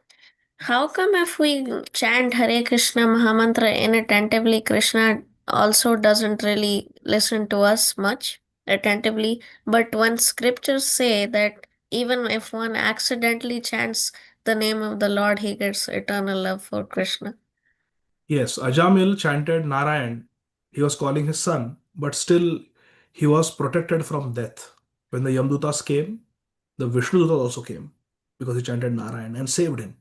How come if we chant Hare Krishna Mahamantra inattentively, Krishna also doesn't really listen to us much attentively? But when scriptures say that even if one accidentally chants the name of the Lord, he gets eternal love for Krishna. Yes, Ajamil chanted Narayan. He was calling his son, but still he was protected from death. When the Yamdutas came, the Vishnudutas also came because he chanted Narayan and saved him.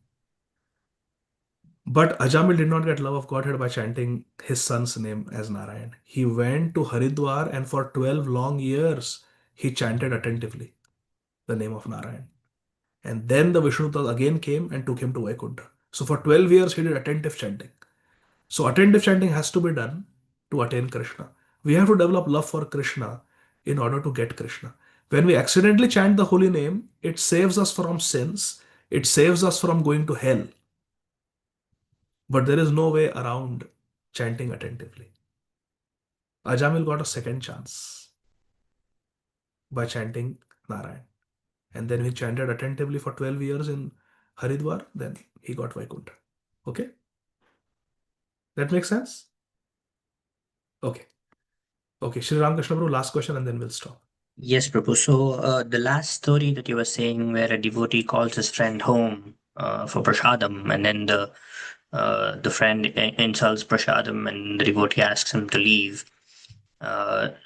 But Ajamil did not get love of Godhead by chanting his son's name as Narayan. He went to Haridwar and for 12 long years he chanted attentively the name of Narayan. And then the Vishnudutas again came and took him to Vaikuntha. So for 12 years he did attentive chanting. So attentive chanting has to be done to attain Krishna. We have to develop love for Krishna in order to get Krishna. When we accidentally chant the holy name, it saves us from sins. It saves us from going to hell. But there is no way around chanting attentively. Ajamil got a second chance by chanting Narayan. And then he chanted attentively for 12 years in Haridwar. Then he got Vaikuntha. Okay? That makes sense? Okay. Okay, Sri Ramakrishna Prabhu, last question and then we'll stop. Yes, Prabhu. So the last story that you were saying where a devotee calls his friend home for prasadam, and then the friend insults prasadam and the devotee asks him to leave.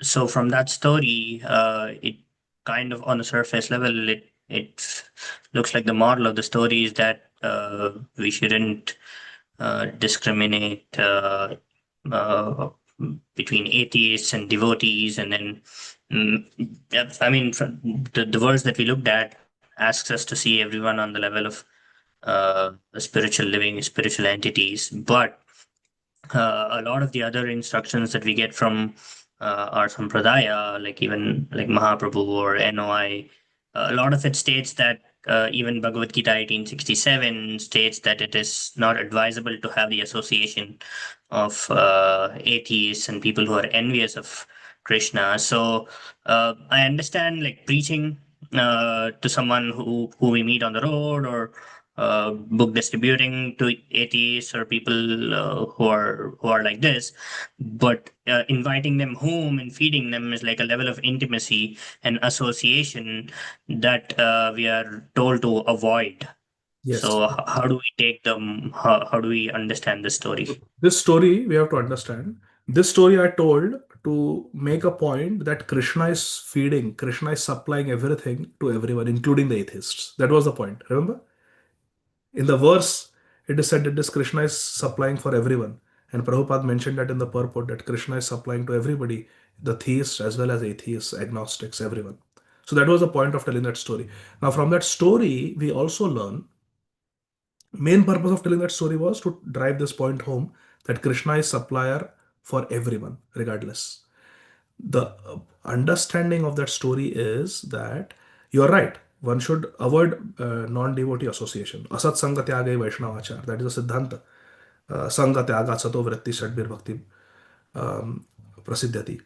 So from that story, it kind of on the surface level, it looks like the moral of the story is that we shouldn't discriminate between atheists and devotees. And then, I mean, the verse that we looked at asks us to see everyone on the level of spiritual living, spiritual entities. But a lot of the other instructions that we get from our Sampradaya, like even like Mahaprabhu or NOI, a lot of it states that even Bhagavad Gita 1867 states that it is not advisable to have the association of atheists and people who are envious of Krishna. So I understand like preaching to someone who we meet on the road, or book distributing to atheists or people who are like this. But inviting them home and feeding them is like a level of intimacy and association that we are told to avoid. Yes. So how do we take them? How do we understand this story? This story we have to understand. This story I told to make a point that Krishna is feeding, Krishna is supplying everything to everyone, including the atheists. That was the point. Remember? In the verse, it is said that this Krishna is supplying for everyone. And Prabhupada mentioned that in the purport that Krishna is supplying to everybody, the theists as well as atheists, agnostics, everyone. So that was the point of telling that story. Now, from that story, we also learn main purpose of telling that story was to drive this point home that Krishna is supplier for everyone, regardless. The understanding of that story is that you are right. One should avoid non-devotee association. Asat sanga tyage vaishnavachar. That is a siddhanta. Sanga tyaga sato vritti shadbir bhakti prasiddhati.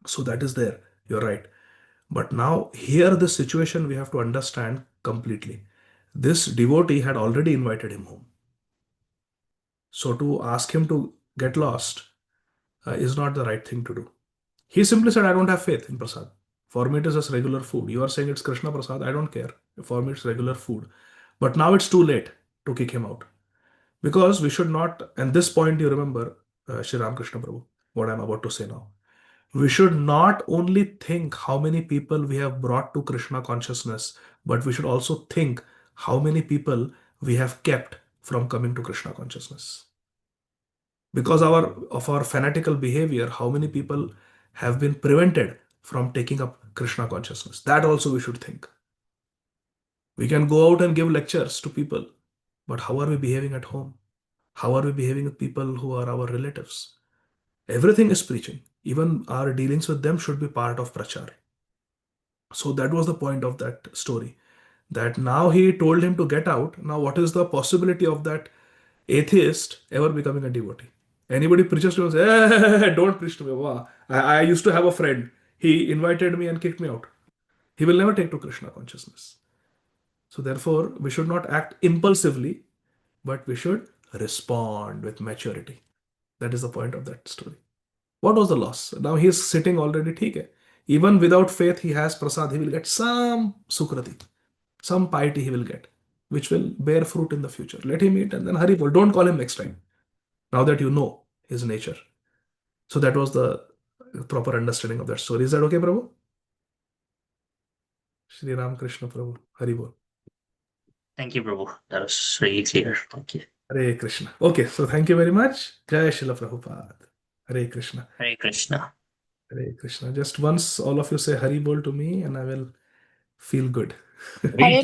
So that is there. You're right. But now here the situation we have to understand completely. This devotee had already invited him home. So to ask him to get lost is not the right thing to do. He simply said, I don't have faith in prasad. For me, it is just regular food. You are saying it's Krishna prasad. I don't care. For me, it's regular food. But now it's too late to kick him out. Because we should not, and this point you remember, Shri Ramakrishna Prabhu, what I'm about to say now. We should not only think how many people we have brought to Krishna consciousness, but we should also think how many people we have kept from coming to Krishna consciousness. Because of our fanatical behavior, how many people have been prevented from taking up Krishna consciousness? That also we should think. We can go out and give lectures to people, but how are we behaving at home? How are we behaving with people who are our relatives? Everything is preaching. Even our dealings with them should be part of prachar. So that was the point of that story. That now he told him to get out. Now what is the possibility of that atheist ever becoming a devotee? Anybody preaches to him, say, don't preach to me. Wow. I used to have a friend. He invited me and kicked me out. He will never take to Krishna consciousness. So therefore, we should not act impulsively, but we should respond with maturity. That is the point of that story. What was the loss? Now he is sitting already, theek. Even without faith, he has prasad, he will get some sukrati, some piety he will get, which will bear fruit in the future. Let him eat and then Haribol. Don't call him next time. Now that you know his nature. So that was the proper understanding of that story. Is that okay, Prabhu? Shri Ram Krishna Prabhu. Haribol. Thank you, Prabhu. That was really clear. Thank you. Hare Krishna. Okay, so thank you very much. Jai Srila Prabhupada. Hare Krishna. Hare Krishna. Hare Krishna. Just once all of you say Haribol to me and I will feel good. Hare Hare